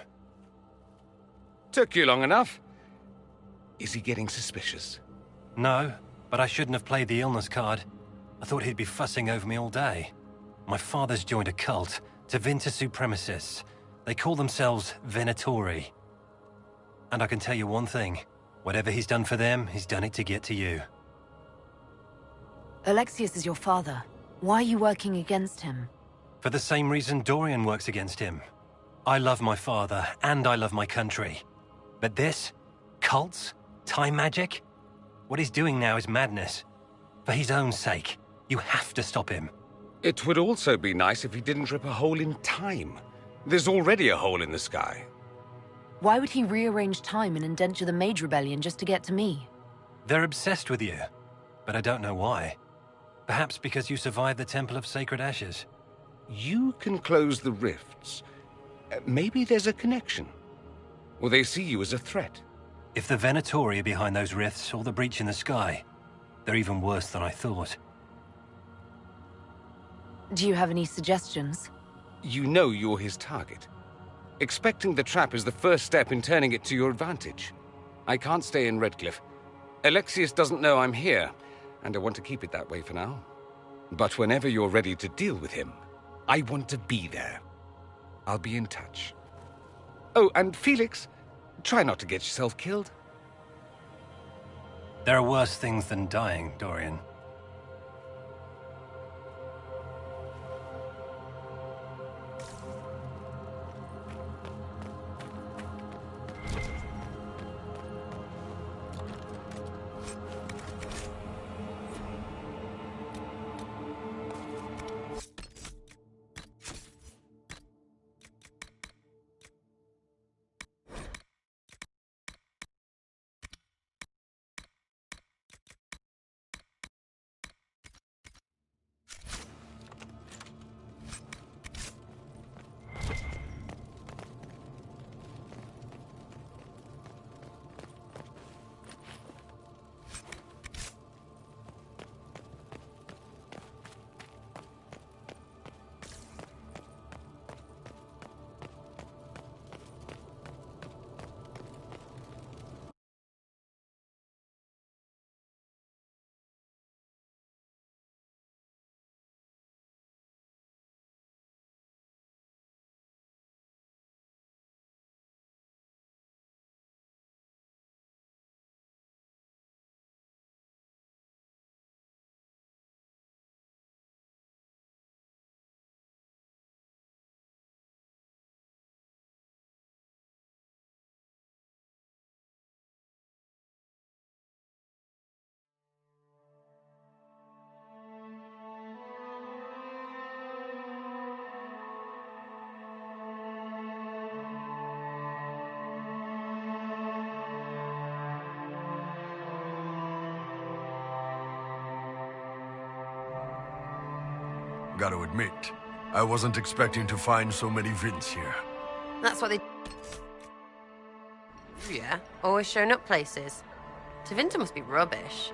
Took you long enough. Is he getting suspicious? No, but I shouldn't have played the illness card. I thought he'd be fussing over me all day. My father's joined a cult, Tevinter Supremacists. They call themselves Venatori. And I can tell you one thing. Whatever he's done for them, he's done it to get to you. Alexius is your father. Why are you working against him? For the same reason Dorian works against him. I love my father, and I love my country. But this? Cults? Time magic? What he's doing now is madness. For his own sake, you have to stop him. It would also be nice if he didn't rip a hole in time. There's already a hole in the sky. Why would he rearrange time and indenture the Mage Rebellion just to get to me? They're obsessed with you, but I don't know why. Perhaps because you survived the Temple of Sacred Ashes. You can close the rifts. Maybe there's a connection. Or they see you as a threat. If the Venatori are behind those rifts or the breach in the sky, they're even worse than I thought. Do you have any suggestions? You know you're his target. Expecting the trap is the first step in turning it to your advantage. I can't stay in Redcliffe. Alexius doesn't know I'm here, and I want to keep it that way for now. But whenever you're ready to deal with him, I want to be there. I'll be in touch. Oh, and Felix, try not to get yourself killed. There are worse things than dying, Dorian. Gotta admit, I wasn't expecting to find so many vents here. That's what they... Yeah, always showing up places. Tevinter must be rubbish.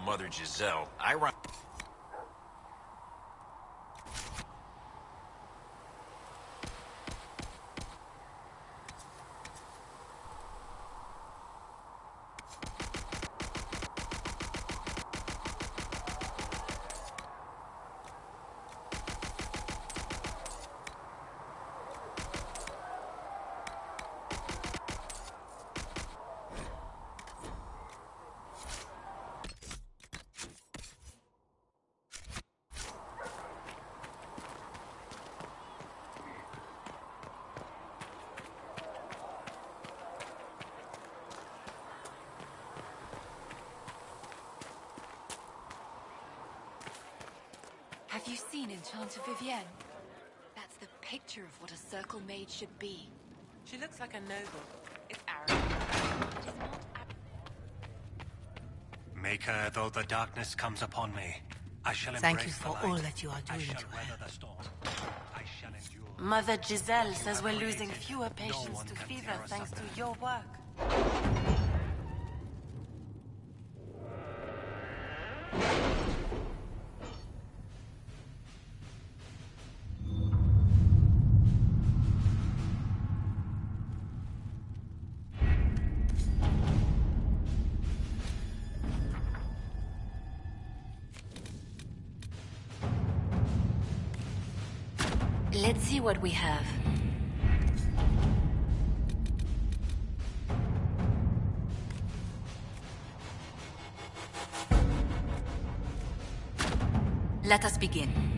Mother Giselle. I run... Have you seen Enchanter Vivienne? That's the picture of what a circle mage should be. She looks like a noble. It's arrogant. Maker, though the darkness comes upon me, I shall embrace Thank you for all that you are doing to weather the storm. I shall endure. Mother Giselle says we're losing fewer patients to fever thanks to your work. Let's see what we have. Let us begin.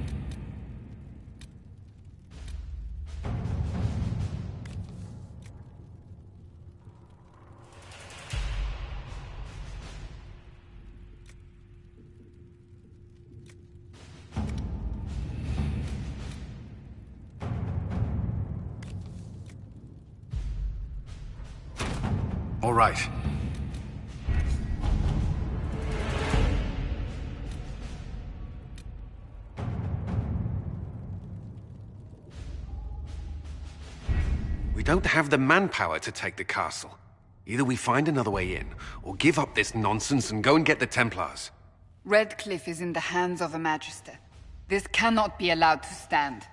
All right. We don't have the manpower to take the castle. Either we find another way in, or give up this nonsense and go and get the Templars. Redcliffe is in the hands of a Magister. This cannot be allowed to stand.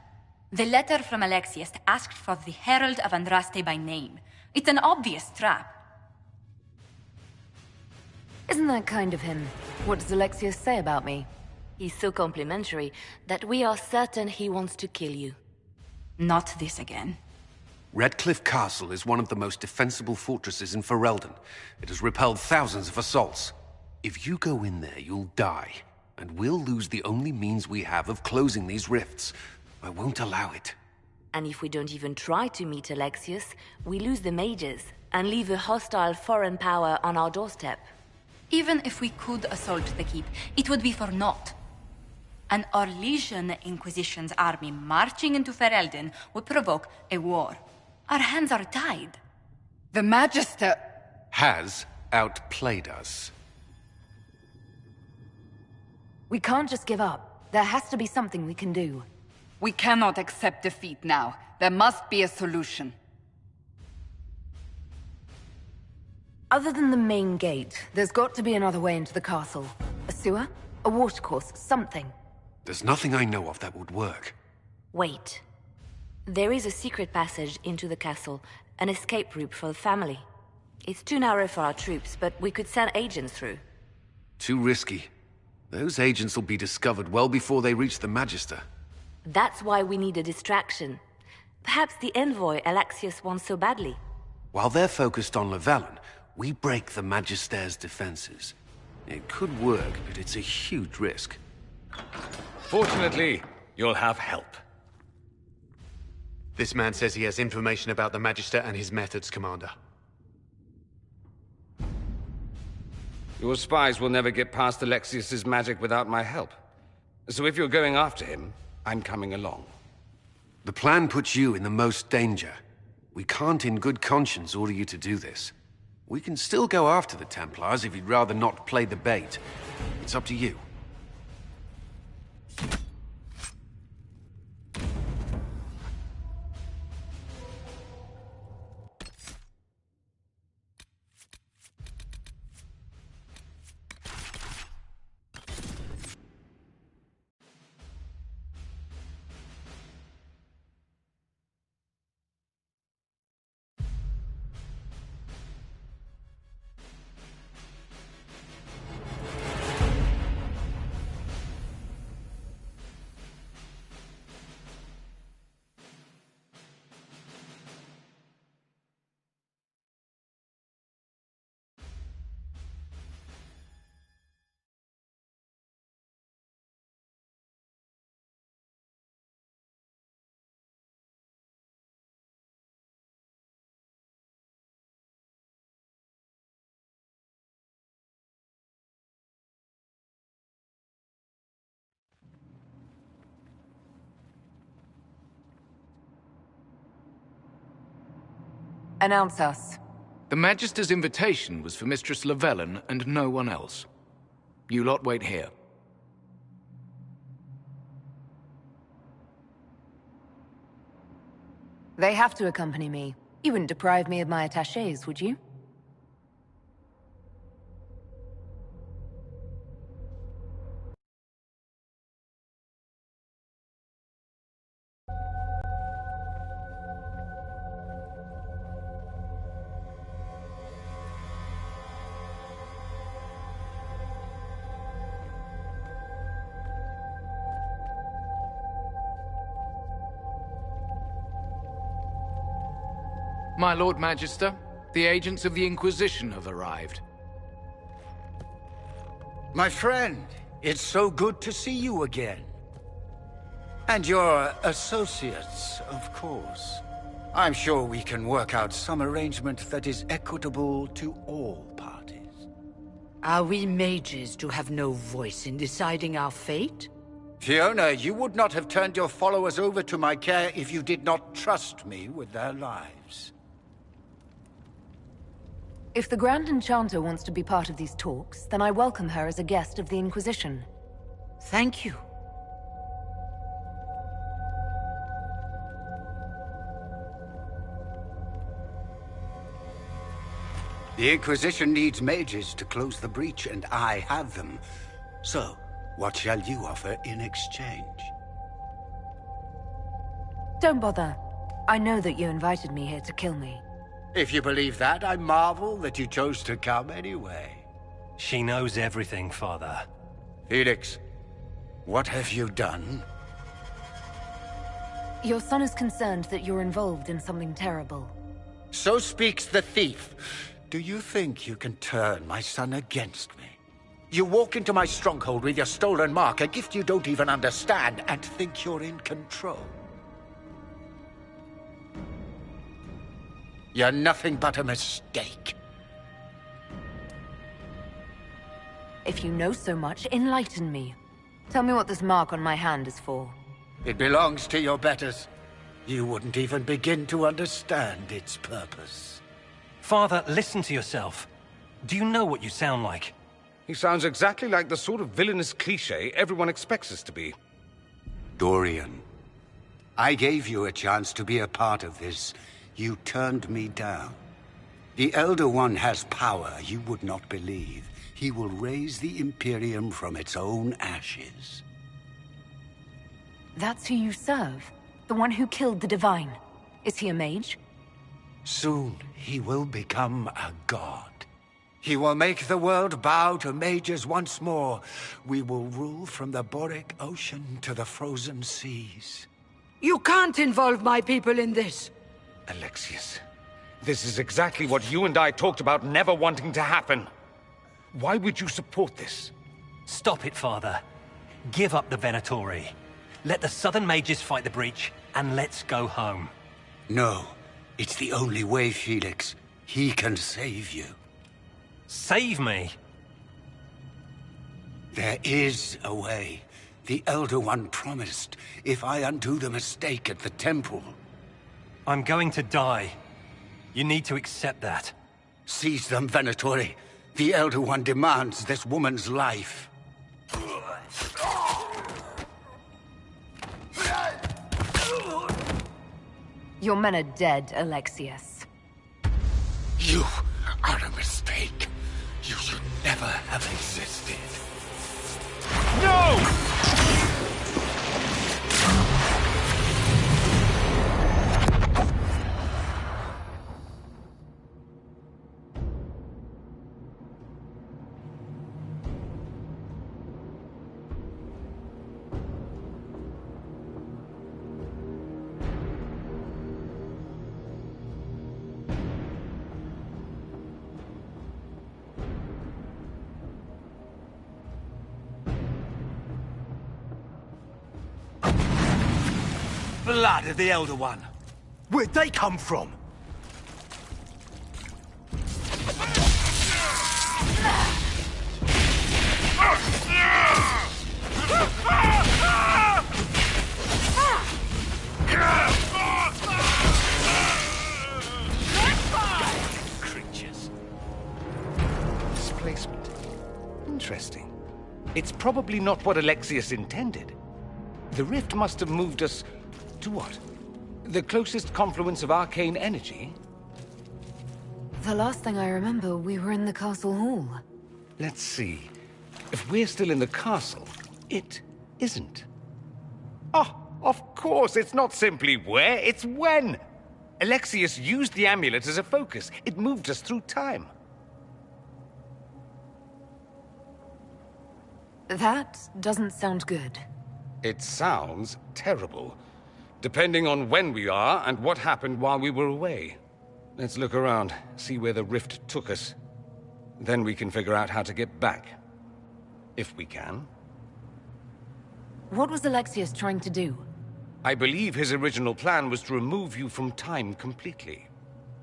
The letter from Alexius asked for the Herald of Andraste by name. It's an obvious trap. Isn't that kind of him? What does Alexius say about me? He's so complimentary that we are certain he wants to kill you. Not this again. Redcliffe Castle is one of the most defensible fortresses in Ferelden. It has repelled thousands of assaults. If you go in there, you'll die. And we'll lose the only means we have of closing these rifts. I won't allow it. And if we don't even try to meet Alexius, we lose the mages and leave a hostile foreign power on our doorstep. Even if we could assault the keep, it would be for naught. An Orlesian Inquisition's army marching into Ferelden would provoke a war. Our hands are tied. The Magister has outplayed us. We can't just give up. There has to be something we can do. We cannot accept defeat now. There must be a solution. Other than the main gate, there's got to be another way into the castle. A sewer? A watercourse? Something. There's nothing I know of that would work. Wait. There is a secret passage into the castle, an escape route for the family. It's too narrow for our troops, but we could send agents through. Too risky. Those agents will be discovered well before they reach the Magister. That's why we need a distraction. Perhaps the envoy Alexius wants so badly. While they're focused on Lavellan, we break the Magister's defenses. It could work, but it's a huge risk. Fortunately, you'll have help. This man says he has information about the Magister and his methods, Commander. Your spies will never get past Alexius's magic without my help. So if you're going after him, I'm coming along. The plan puts you in the most danger. We can't in good conscience order you to do this. We can still go after the Templars if you'd rather not play the bait. It's up to you. Announce us. The Magister's invitation was for Mistress Lavellan and no one else. You lot wait here. They have to accompany me. You wouldn't deprive me of my attachés, would you? My Lord Magister, the agents of the Inquisition have arrived. My friend, it's so good to see you again. And your associates, of course. I'm sure we can work out some arrangement that is equitable to all parties. Are we mages to have no voice in deciding our fate? Fiona, you would not have turned your followers over to my care if you did not trust me with their lives. If the Grand Enchanter wants to be part of these talks, then I welcome her as a guest of the Inquisition. Thank you. The Inquisition needs mages to close the breach, and I have them. So, what shall you offer in exchange? Don't bother. I know that you invited me here to kill me. If you believe that, I marvel that you chose to come anyway. She knows everything, Father. Felix, what have you done? Your son is concerned that you're involved in something terrible. So speaks the thief. Do you think you can turn my son against me? You walk into my stronghold with your stolen mark, a gift you don't even understand, and think you're in control. You're nothing but a mistake. If you know so much, enlighten me. Tell me what this mark on my hand is for. It belongs to your betters. You wouldn't even begin to understand its purpose. Father, listen to yourself. Do you know what you sound like? He sounds exactly like the sort of villainous cliché everyone expects us to be. Dorian, I gave you a chance to be a part of this. You turned me down. The Elder One has power you would not believe. He will raise the Imperium from its own ashes. That's who you serve? The one who killed the Divine? Is he a mage? Soon, he will become a god. He will make the world bow to mages once more. We will rule from the Boric Ocean to the frozen seas. You can't involve my people in this. Alexius, this is exactly what you and I talked about never wanting to happen. Why would you support this? Stop it, Father. Give up the Venatori. Let the Southern Mages fight the breach, and let's go home. No, it's the only way, Felix. He can save you. Save me? There is a way. The Elder One promised, if I undo the mistake at the temple. I'm going to die. You need to accept that. Seize them, Venatori. The Elder One demands this woman's life. Your men are dead, Alexius. You are a mistake. You should never have existed. No! Blood of the Elder One. Where'd they come from? It's probably not what Alexius intended. The rift must have moved us to what? The closest confluence of arcane energy? The last thing I remember, we were in the castle hall. Let's see. If we're still in the castle, it isn't. Oh, of course, it's not simply where, it's when! Alexius used the amulet as a focus. It moved us through time. That doesn't sound good. It sounds terrible. Depending on when we are and what happened while we were away. Let's look around, see where the rift took us. Then we can figure out how to get back. If we can. What was Alexius trying to do? I believe his original plan was to remove you from time completely.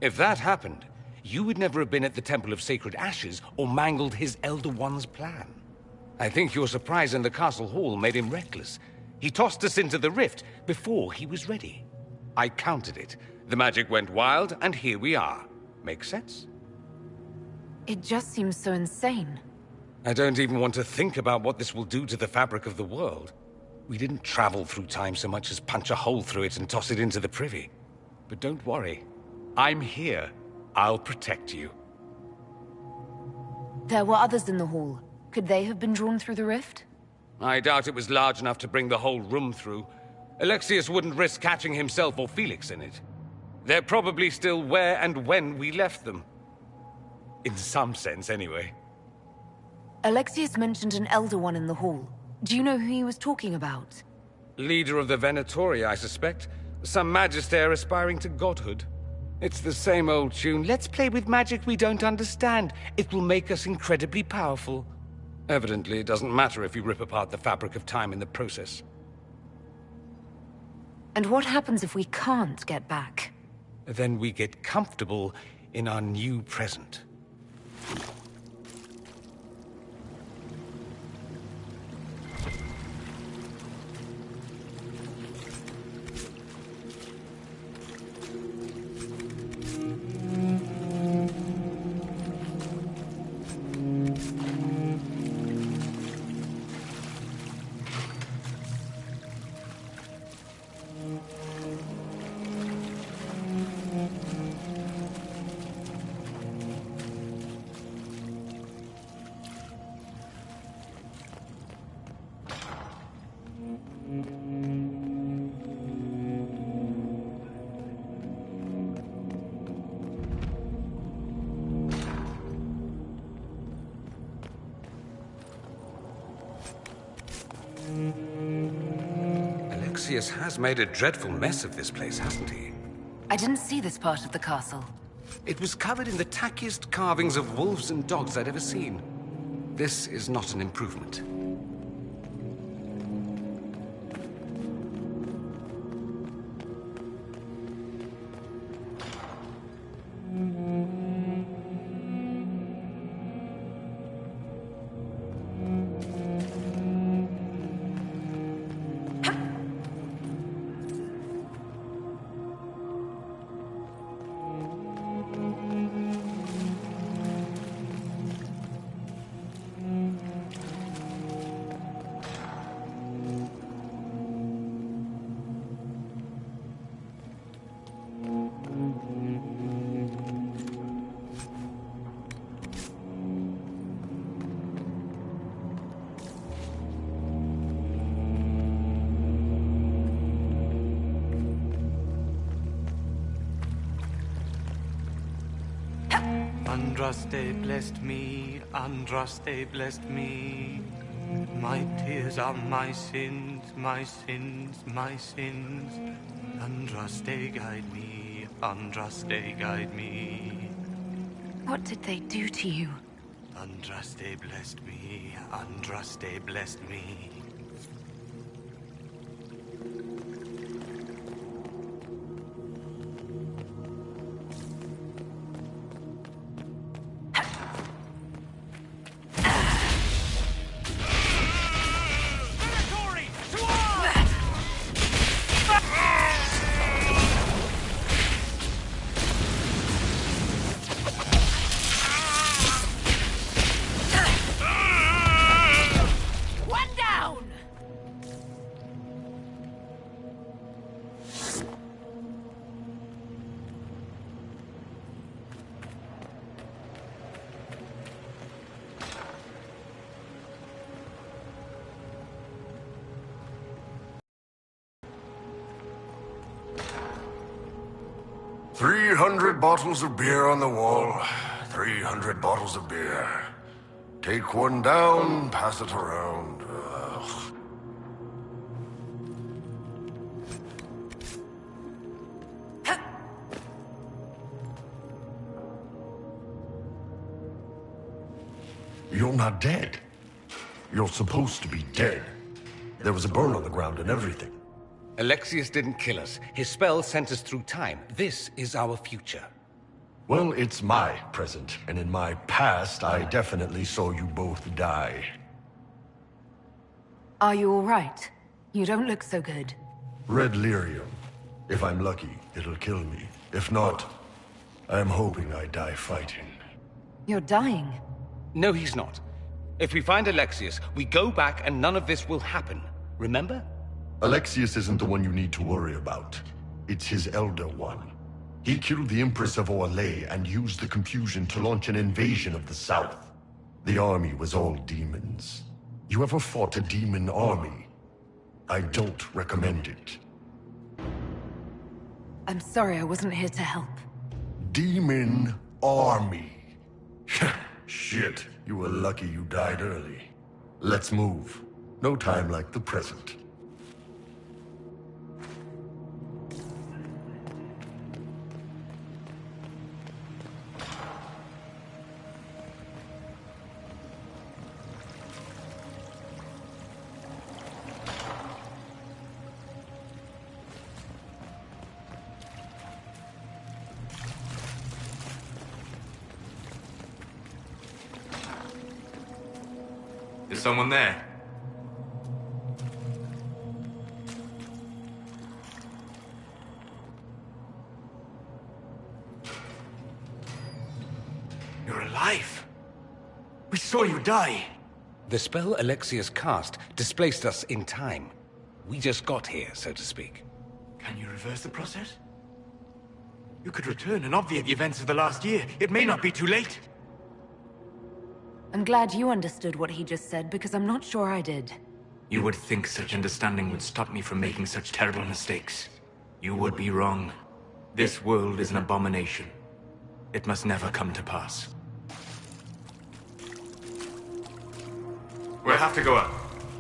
If that happened, you would never have been at the Temple of Sacred Ashes or mangled his Elder One's plan. I think your surprise in the castle hall made him reckless. He tossed us into the rift before he was ready. I counted it. The magic went wild, and here we are. Make sense? It just seems so insane. I don't even want to think about what this will do to the fabric of the world. We didn't travel through time so much as punch a hole through it and toss it into the privy. But don't worry. I'm here. I'll protect you. There were others in the hall. Could they have been drawn through the rift? I doubt it was large enough to bring the whole room through. Alexius wouldn't risk catching himself or Felix in it. They're probably still where and when we left them. In some sense, anyway. Alexius mentioned an Elder One in the hall. Do you know who he was talking about? Leader of the Venatori, I suspect. Some magister aspiring to godhood. It's the same old tune. Let's play with magic we don't understand. It will make us incredibly powerful. Evidently, it doesn't matter if you rip apart the fabric of time in the process. And what happens if we can't get back? Then we get comfortable in our new present. Alexius has made a dreadful mess of this place, hasn't he? I didn't see this part of the castle. It was covered in the tackiest carvings of wolves and dogs I'd ever seen. This is not an improvement. Andraste blessed me, Andraste blessed me. My tears are my sins, my sins, my sins. Andraste guide me, Andraste guide me. What did they do to you? Andraste blessed me, Andraste blessed me. 300 bottles of beer on the wall. 300 bottles of beer. Take one down, pass it around. Ugh. You're not dead. You're supposed to be dead. There was a burn on the ground and everything. Alexius didn't kill us. His spell sent us through time. This is our future. Well, it's my present, and in my past, I definitely saw you both die. Are you all right? You don't look so good. Red lyrium. If I'm lucky, it'll kill me. If not, I'm hoping I die fighting. You're dying. No, he's not. If we find Alexius, we go back and none of this will happen. Remember? Alexius isn't the one you need to worry about. It's his Elder One. He killed the Empress of Orlais and used the confusion to launch an invasion of the South. The army was all demons. You ever fought a demon army? I don't recommend it. I'm sorry I wasn't here to help. Demon army. Shit, you were lucky you died early. Let's move. No time like the present. Is someone there? You're alive. We saw you die. The spell Alexius cast displaced us in time. We just got here, so to speak. Can you reverse the process? You could return and obviate the events of the last year. It may not be too late. I'm glad you understood what he just said, because I'm not sure I did. You would think such understanding would stop me from making such terrible mistakes. You would be wrong. This world is an abomination. It must never come to pass. We'll have to go up.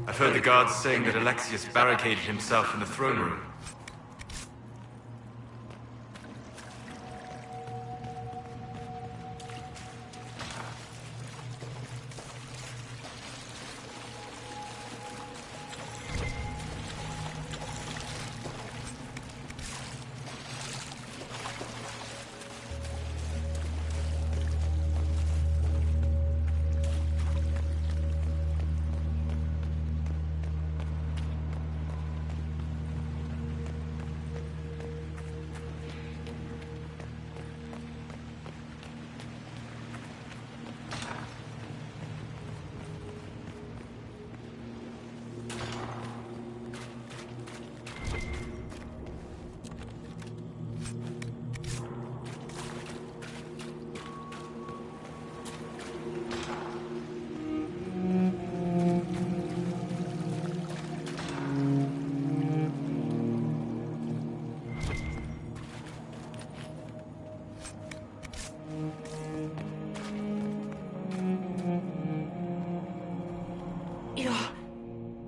I've heard the guards saying that Alexius barricaded himself in the throne room.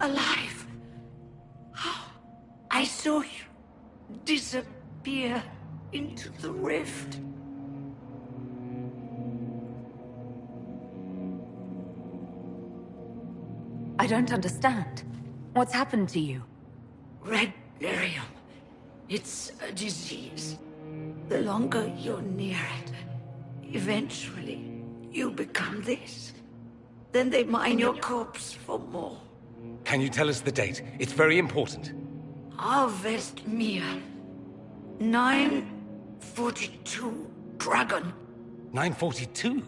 Alive. I saw you disappear into the rift. I don't understand. What's happened to you? Red lyrium. It's a disease. The longer you're near it, eventually you become this. Then they mine your corpse for more. Can you tell us the date? It's very important. Harvest Mir. 942 Dragon. 942?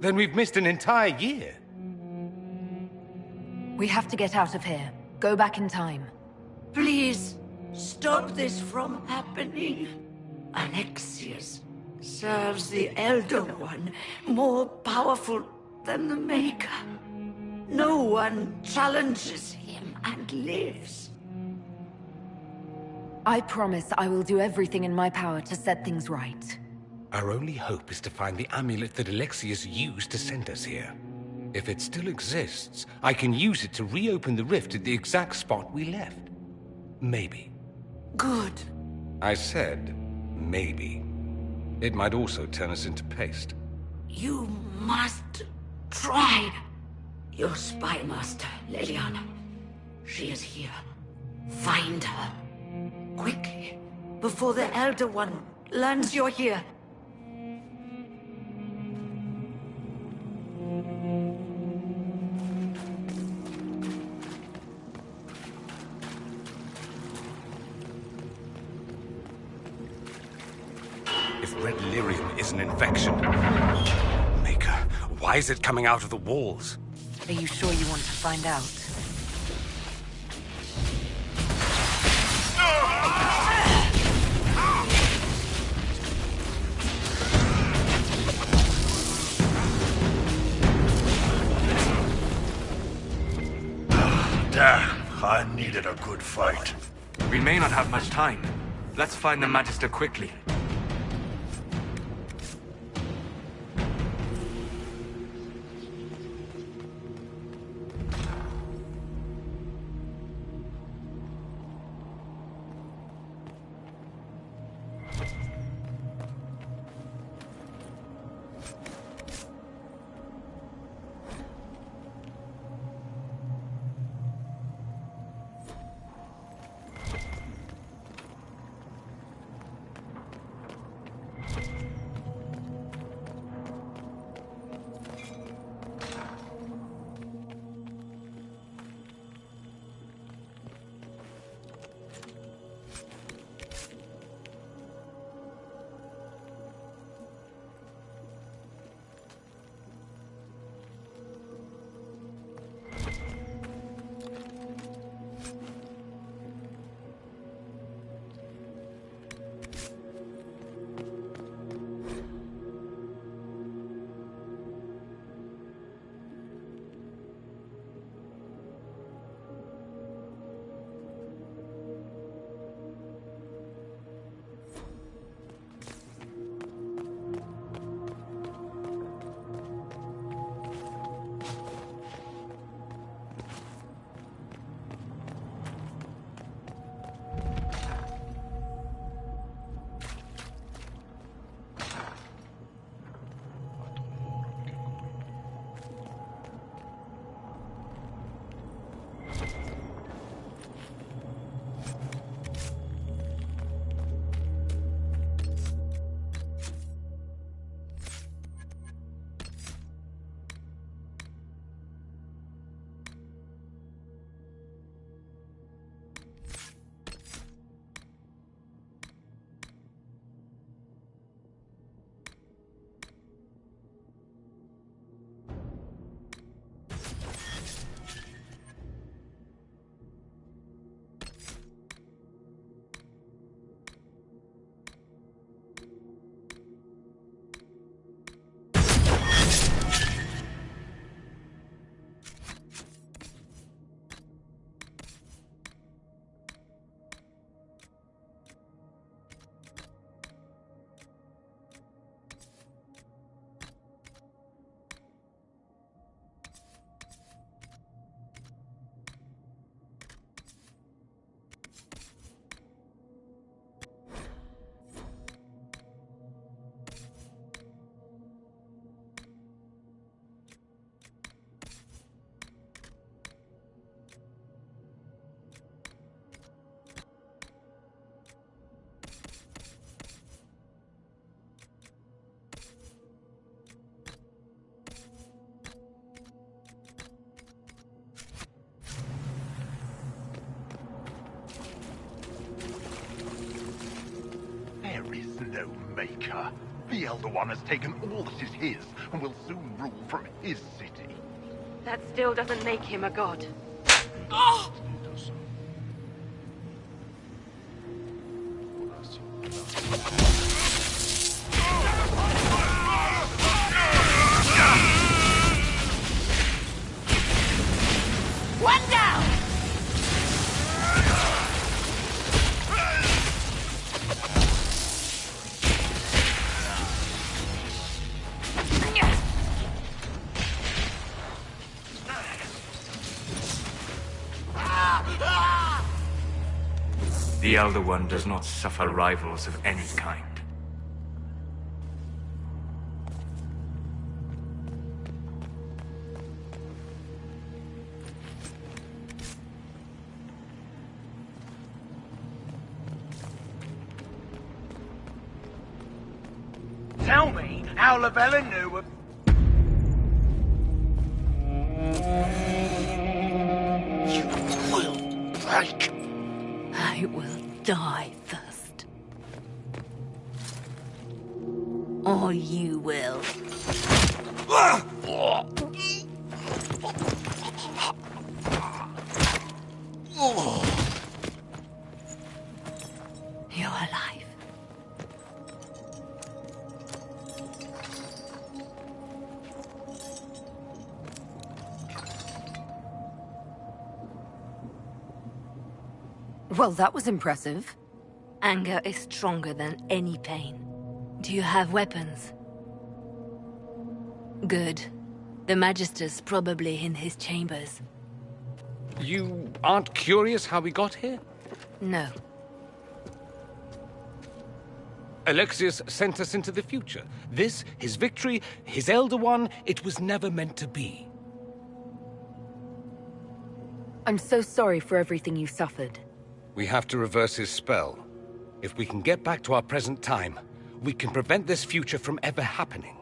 Then we've missed an entire year. We have to get out of here. Go back in time. Please, stop this from happening. Alexius serves the Elder One, more powerful than the Maker. No one challenges him and lives. I promise I will do everything in my power to set things right. Our only hope is to find the amulet that Alexius used to send us here. If it still exists, I can use it to reopen the rift at the exact spot we left. Maybe. Good. I said, maybe. It might also turn us into paste. You must try. Your spy master, Leliana. She is here. Find her. Quickly. Before the Elder One learns you're here. If red lyrium is an infection... Maker, why is it coming out of the walls? Are you sure you want to find out? Damn, I needed a good fight. We may not have much time. Let's find the Magister quickly. Maker. The Elder One has taken all that is his, and will soon rule from his city. That still doesn't make him a god. Oh! One down! The Elder One does not suffer rivals of any kind. Tell me how Lavellan knew of... You will break. I will die first. Or you will. You're alive. Well, that was impressive. Anger is stronger than any pain. Do you have weapons? Good. The Magister's probably in his chambers. You aren't curious how we got here? No. Alexius sent us into the future. This, his victory, his Elder One, it was never meant to be. I'm so sorry for everything you suffered. We have to reverse his spell. If we can get back to our present time, we can prevent this future from ever happening.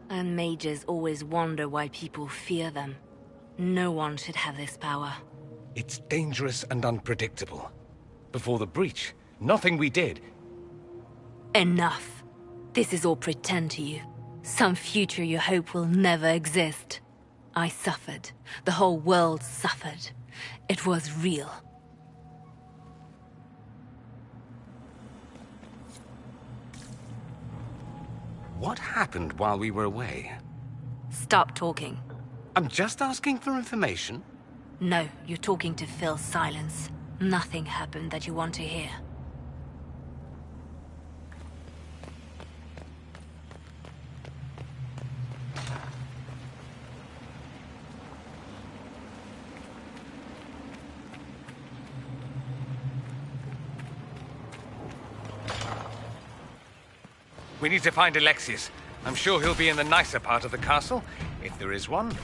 And mages always wonder why people fear them. No one should have this power. It's dangerous and unpredictable. Before the breach, nothing we did... Enough. This is all pretend to you. Some future you hope will never exist. I suffered. The whole world suffered. It was real. What happened while we were away? Stop talking. I'm just asking for information. No, you're talking to fill silence. Nothing happened that you want to hear. We need to find Alexius. I'm sure he'll be in the nicer part of the castle, if there is one.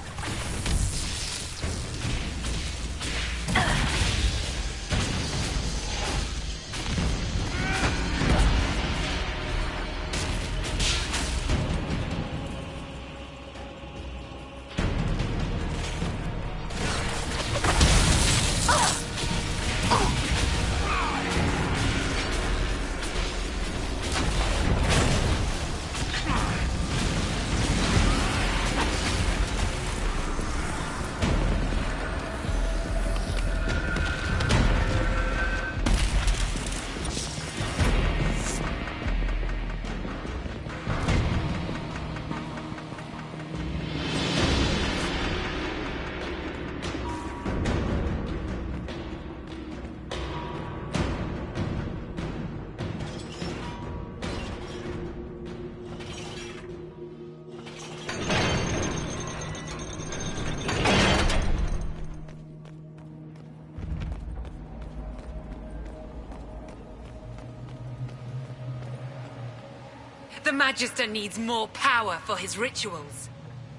The Magister needs more power for his rituals.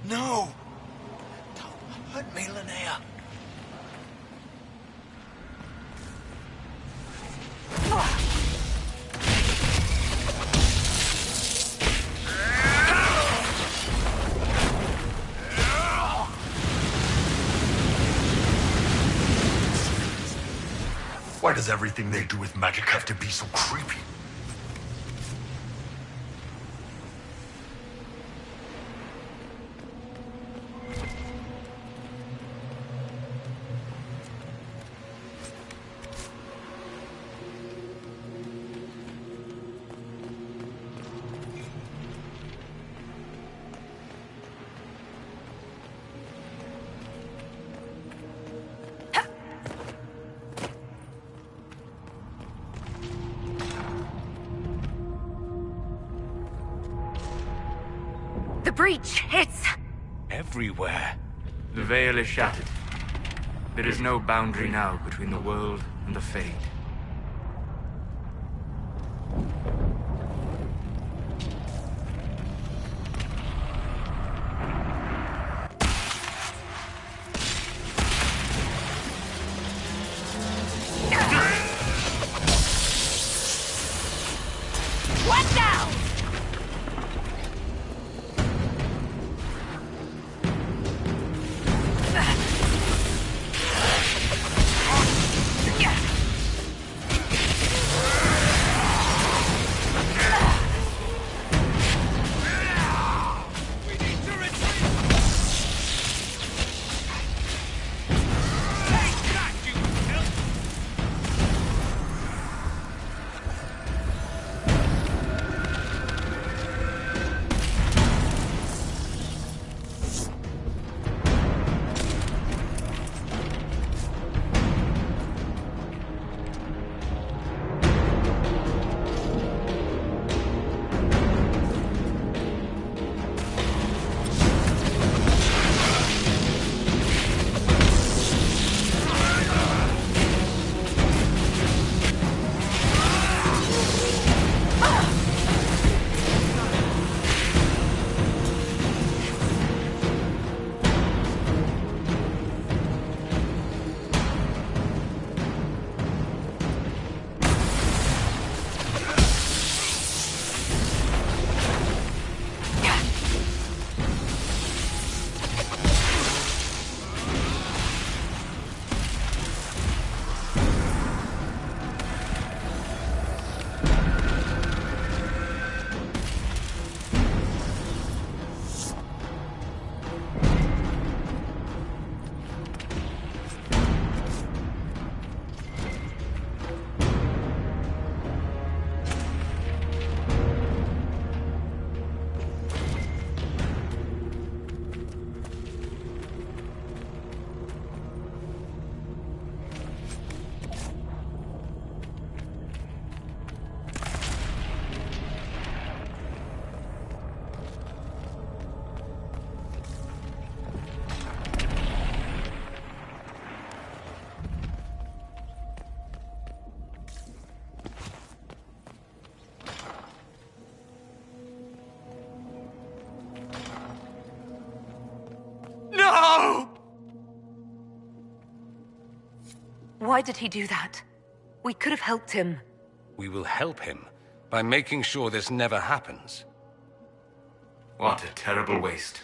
No! Don't hurt me, Linnea. Why does everything they do with magic have to be so creepy? The breach! It's... everywhere. The veil is shattered. There is no boundary now between the world and the Fade. Why did he do that? We could have helped him. We will help him by making sure this never happens. What a terrible waste.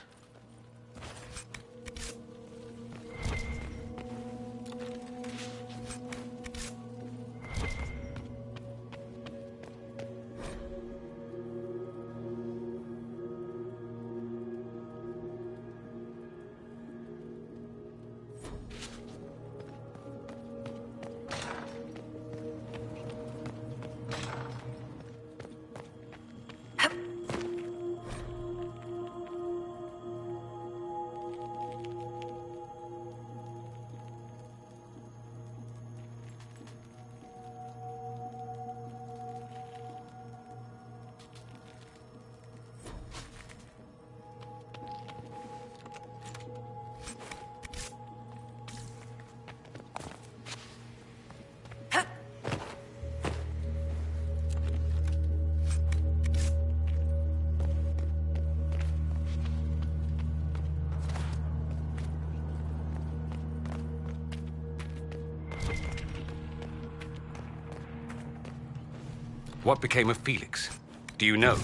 What became of Felix? Do you know?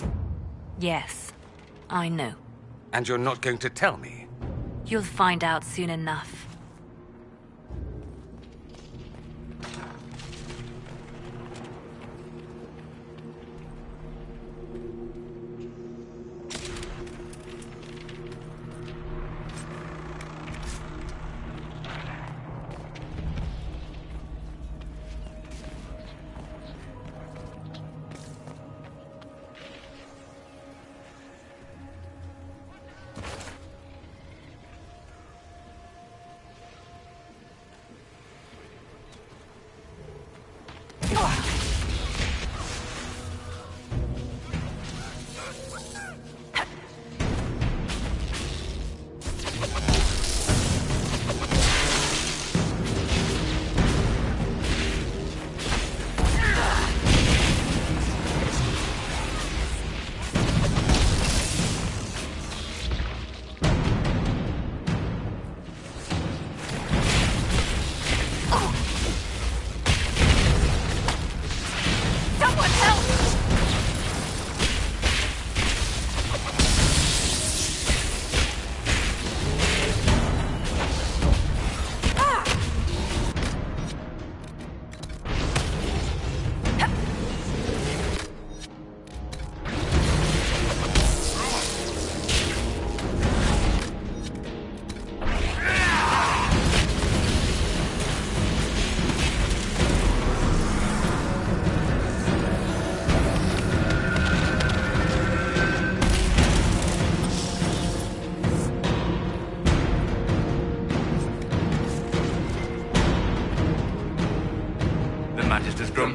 Yes, I know. And you're not going to tell me? You'll find out soon enough.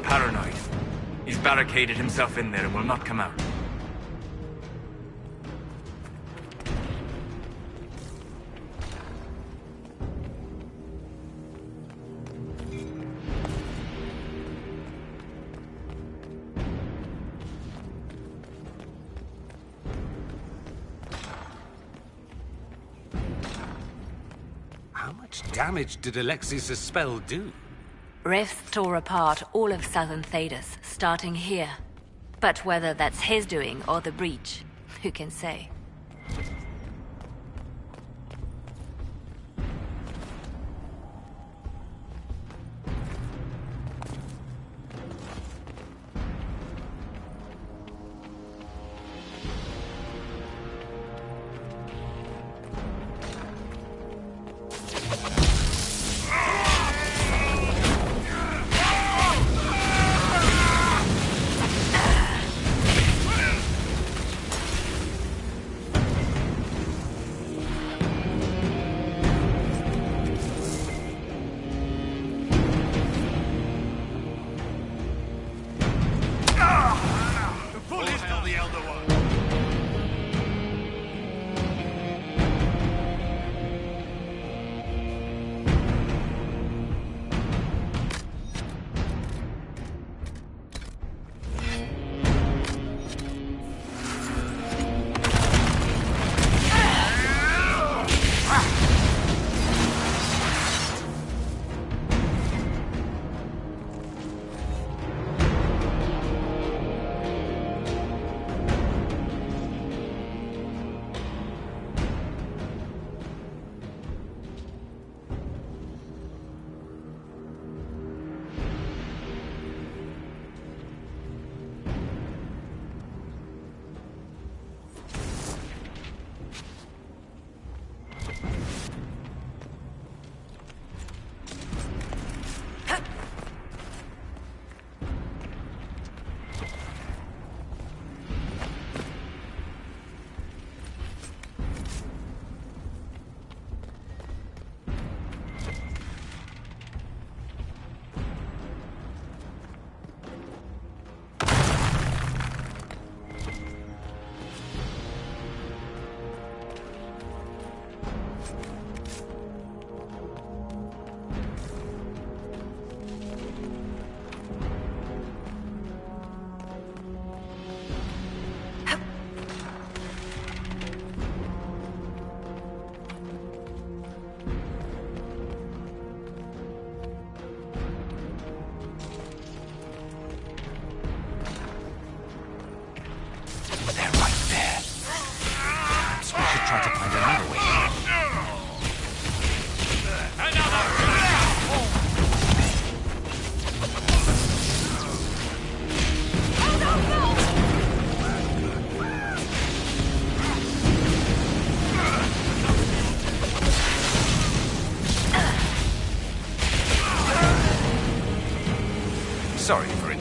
Paranoid. He's barricaded himself in there and will not come out. How much damage did Alexius' spell do? Rifts tore apart all of southern Thedas, starting here. But whether that's his doing or the breach, who can say?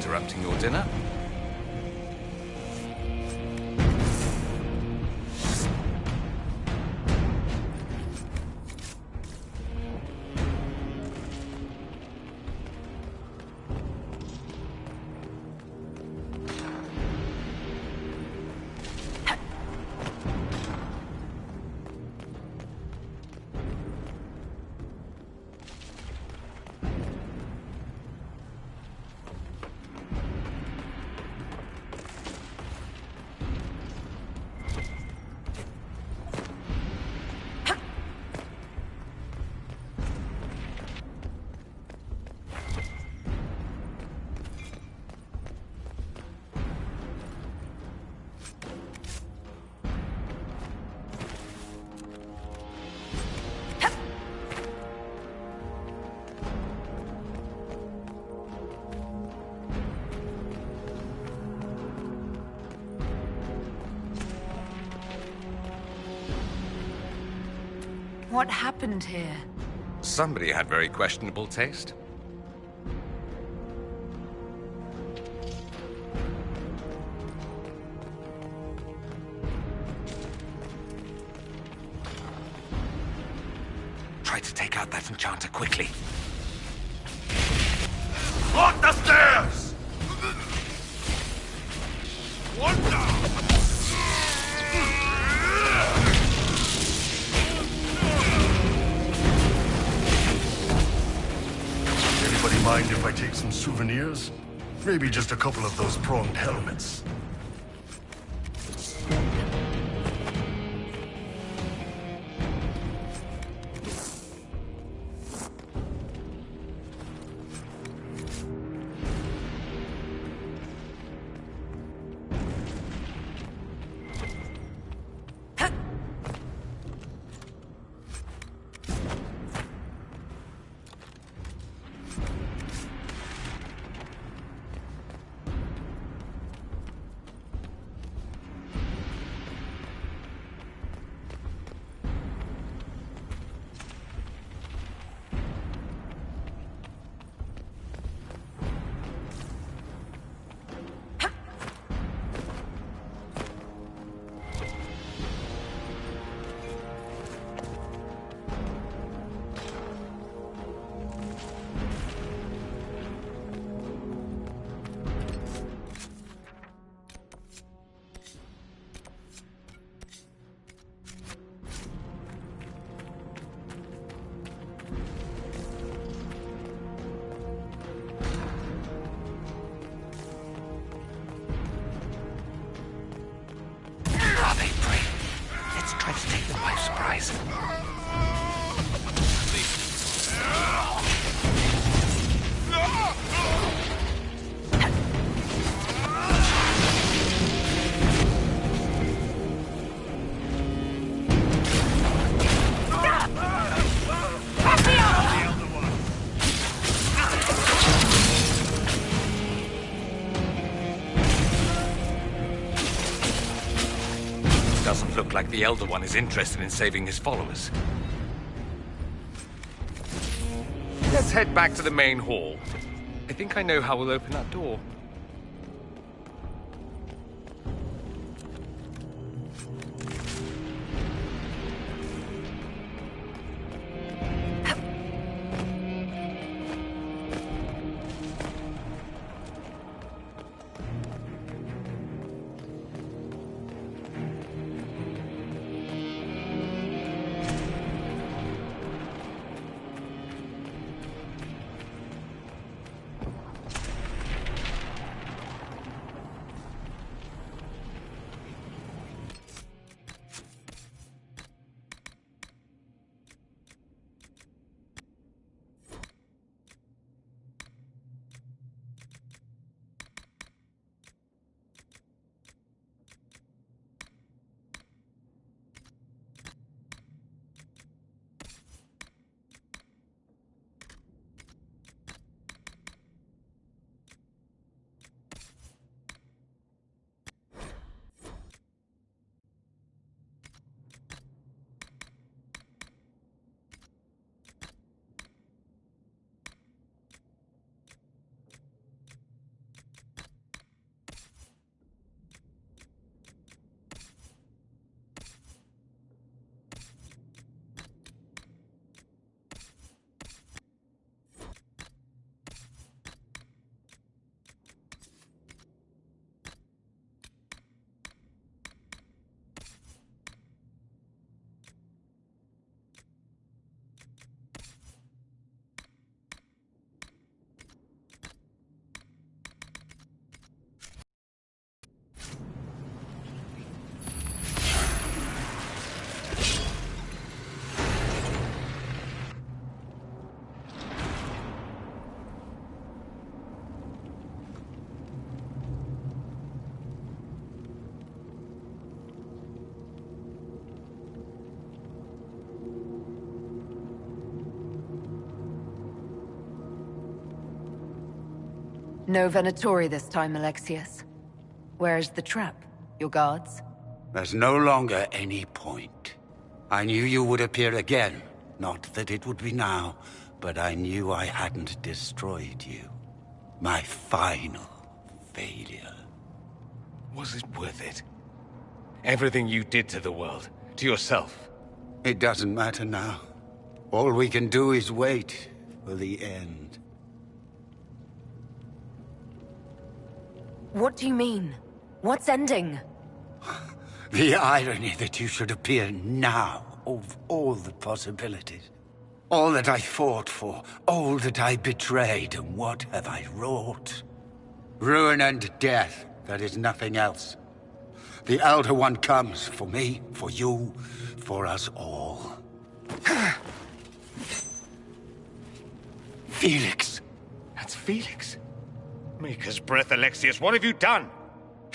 interrupting your dinner. What happened here? Somebody had very questionable taste. Try to take out that enchanter quickly. Lock the stairs! One down! Anybody mind if I take some souvenirs? Maybe just a couple of those pronged helmets. Doesn't look like the Elder One is interested in saving his followers. Let's head back to the main hall. I think I know how we'll open that door. No Venatori this time, Alexius. Where's the trap? Your guards? There's no longer any point. I knew you would appear again. Not that it would be now, but I knew I hadn't destroyed you. My final failure. Was it worth it? Everything you did to the world, to yourself. It doesn't matter now. All we can do is wait for the end. What do you mean? What's ending? The irony that you should appear now, of all the possibilities. All that I fought for, all that I betrayed, and what have I wrought? Ruin and death, that is nothing else. The Elder One comes for me, for you, for us all. Felix. That's Felix. Maker's breath, Alexius, what have you done?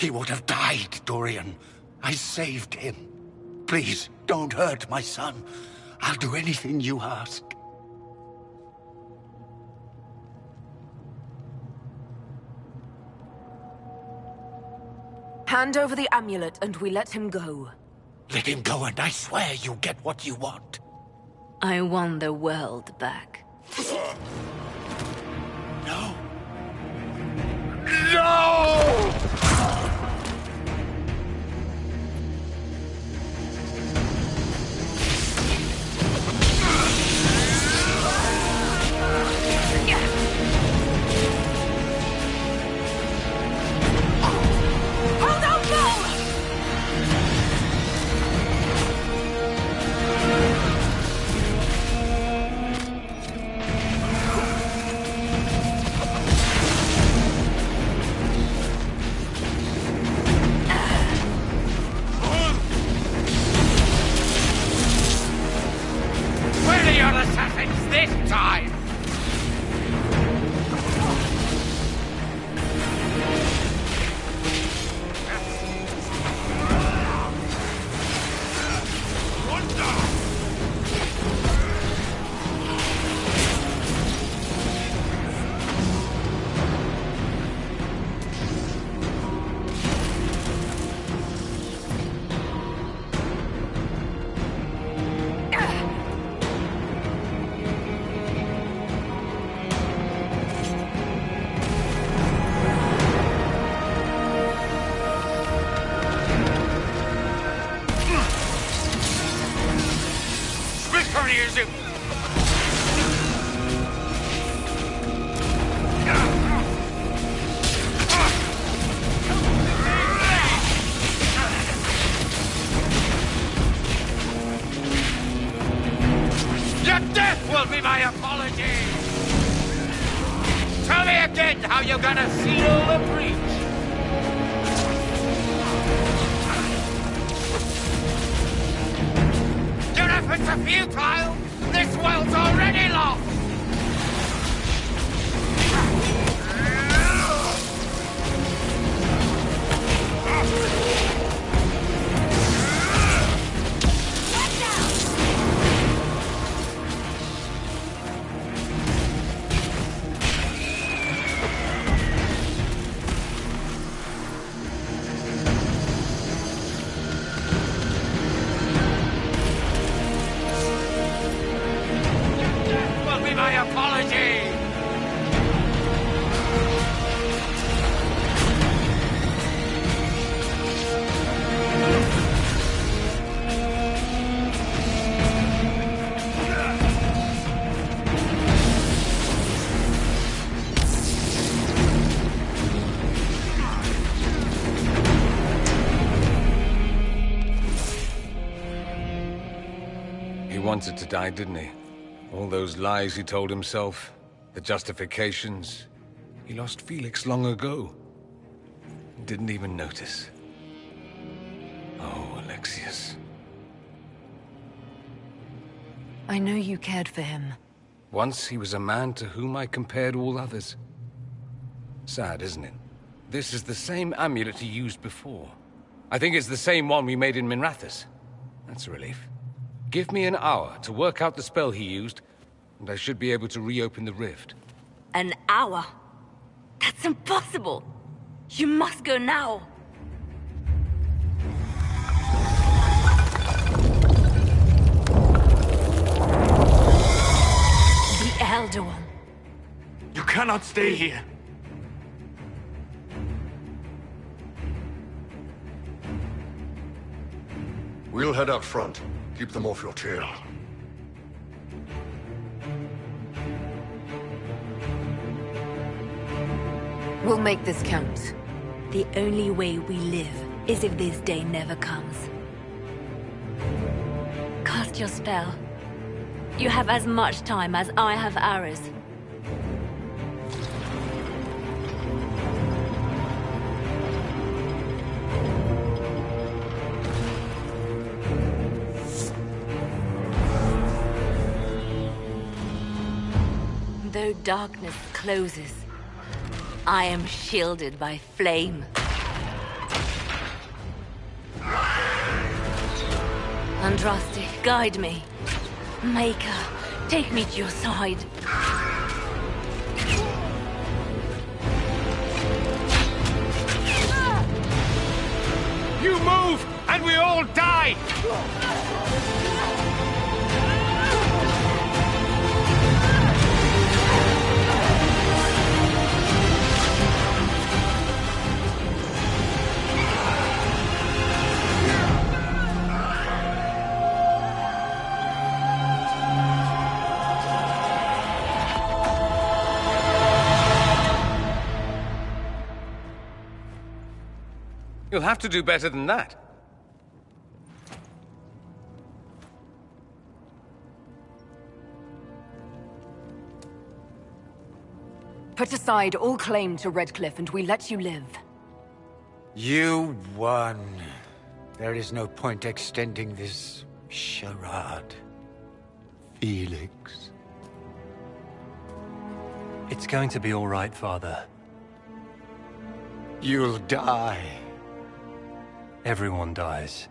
He would have died, Dorian. I saved him. Please, don't hurt my son. I'll do anything you ask. Hand over the amulet and we let him go. Let him go and I swear you'll get what you want. I want the world back. No. No! How you gonna seal the breach? Your efforts are futile! This world's already lost! Wanted to die, didn't he? All those lies he told himself, the justifications. He lost Felix long ago. Didn't even notice. Oh, Alexius. I know you cared for him. Once he was a man to whom I compared all others. Sad, isn't it? This is the same amulet he used before. I think it's the same one we made in Minrathous. That's a relief. Give me an hour to work out the spell he used, and I should be able to reopen the rift. An hour? That's impossible! You must go now! The Elder One. You cannot stay here. We'll head out front. Keep them off your tail. We'll make this count. The only way we live is if this day never comes. Cast your spell. You have as much time as I have arrows. Though darkness closes, I am shielded by flame. Andraste, guide me. Maker, take me to your side. You move, and we all die! You'll have to do better than that. Put aside all claim to Redcliffe and we let you live. You won. There is no point extending this charade. Felix. It's going to be all right, Father. You'll die. Everyone dies.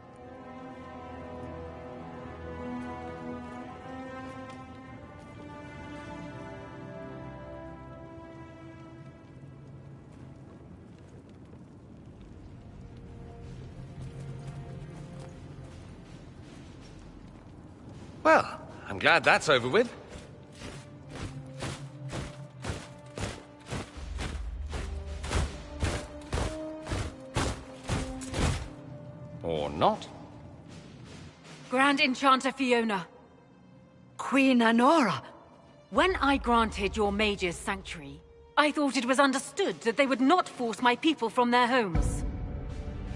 Well, I'm glad that's over with. Or not. Grand Enchanter Fiona. Queen Anora. When I granted your mage's sanctuary, I thought it was understood that they would not force my people from their homes.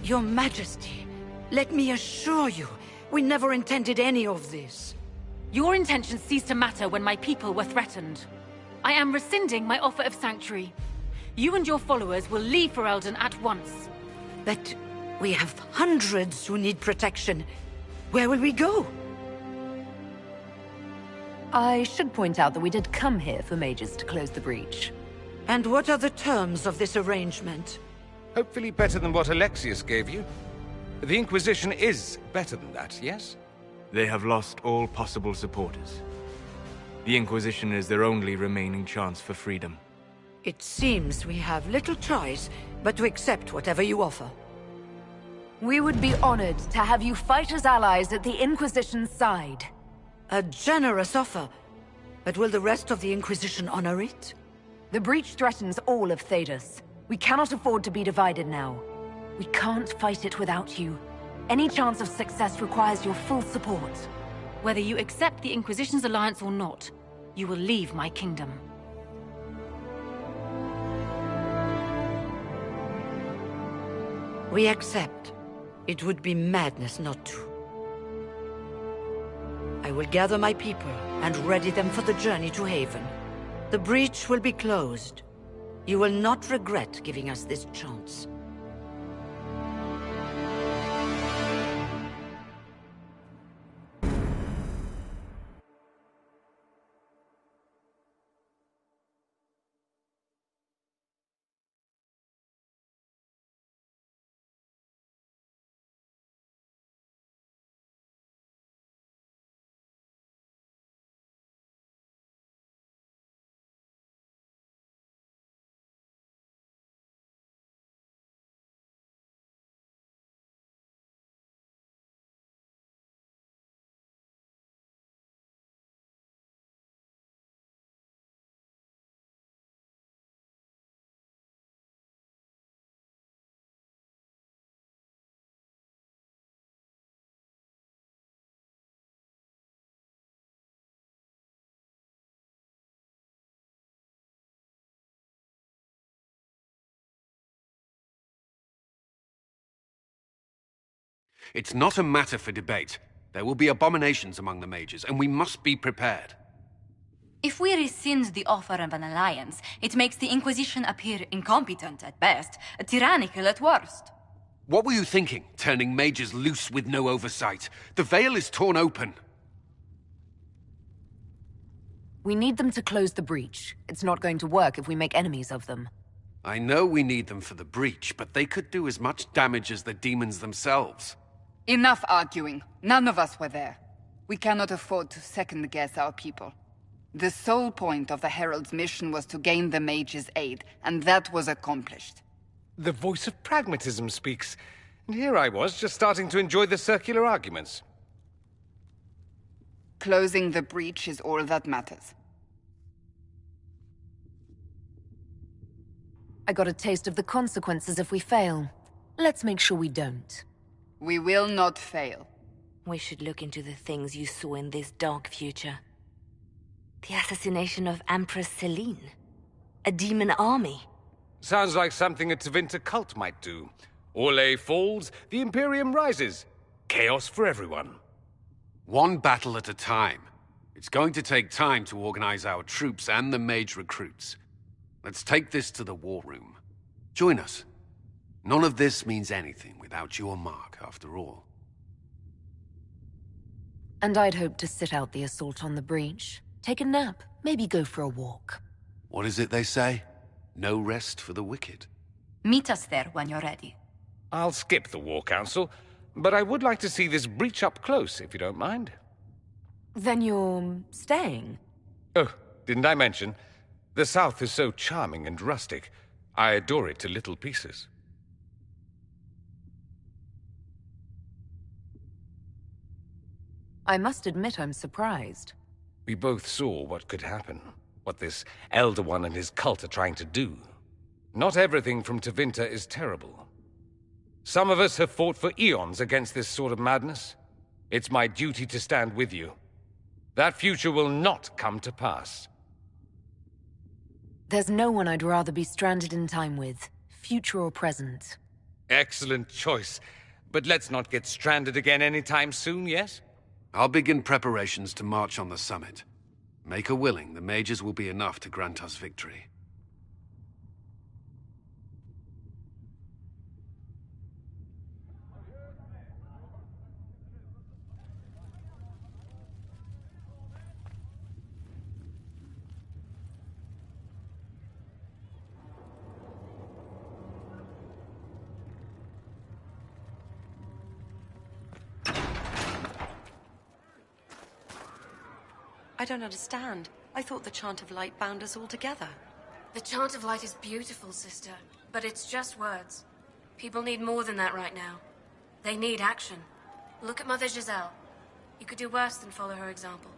Your Majesty, let me assure you, we never intended any of this. Your intentions ceased to matter when my people were threatened. I am rescinding my offer of sanctuary. You and your followers will leave Ferelden at once. But we have hundreds who need protection. Where will we go? I should point out that we did come here for mages to close the breach. And what are the terms of this arrangement? Hopefully better than what Alexius gave you. The Inquisition is better than that, yes? They have lost all possible supporters. The Inquisition is their only remaining chance for freedom. It seems we have little choice but to accept whatever you offer. We would be honored to have you fight as allies at the Inquisition's side. A generous offer. But will the rest of the Inquisition honor it? The breach threatens all of Thedas. We cannot afford to be divided now. We can't fight it without you. Any chance of success requires your full support. Whether you accept the Inquisition's alliance or not, you will leave my kingdom. We accept. It would be madness not to. I will gather my people and ready them for the journey to Haven. The breach will be closed. You will not regret giving us this chance. It's not a matter for debate. There will be abominations among the mages, and we must be prepared. If we rescind the offer of an alliance, it makes the Inquisition appear incompetent at best, tyrannical at worst. What were you thinking, turning mages loose with no oversight? The veil is torn open. We need them to close the breach. It's not going to work if we make enemies of them. I know we need them for the breach, but they could do as much damage as the demons themselves. Enough arguing. None of us were there. We cannot afford to second-guess our people. The sole point of the Herald's mission was to gain the mage's aid, and that was accomplished. The voice of pragmatism speaks. And here I was, just starting to enjoy the circular arguments. Closing the breach is all that matters. I got a taste of the consequences if we fail. Let's make sure we don't. We will not fail. We should look into the things you saw in this dark future. The assassination of Empress Celine. A demon army. Sounds like something a Tevinter cult might do. Orlais falls, the Imperium rises. Chaos for everyone. One battle at a time. It's going to take time to organize our troops and the mage recruits. Let's take this to the war room. Join us. None of this means anything without your mark, after all. And I'd hoped to sit out the assault on the breach. Take a nap, maybe go for a walk. What is it they say? No rest for the wicked. Meet us there when you're ready. I'll skip the War Council, but I would like to see this breach up close, if you don't mind. Then you're staying? Oh, didn't I mention? The South is so charming and rustic. I adore it to little pieces. I must admit I'm surprised. We both saw what could happen, what this Elder One and his cult are trying to do. Not everything from Tevinter is terrible. Some of us have fought for eons against this sort of madness. It's my duty to stand with you. That future will not come to pass. There's no one I'd rather be stranded in time with, future or present. Excellent choice. But let's not get stranded again anytime soon, yes? I'll begin preparations to march on the summit. Make her willing, the mages will be enough to grant us victory. I don't understand. I thought the Chant of Light bound us all together. The Chant of Light is beautiful, sister, but it's just words. People need more than that right now. They need action. Look at Mother Giselle. You could do worse than follow her example.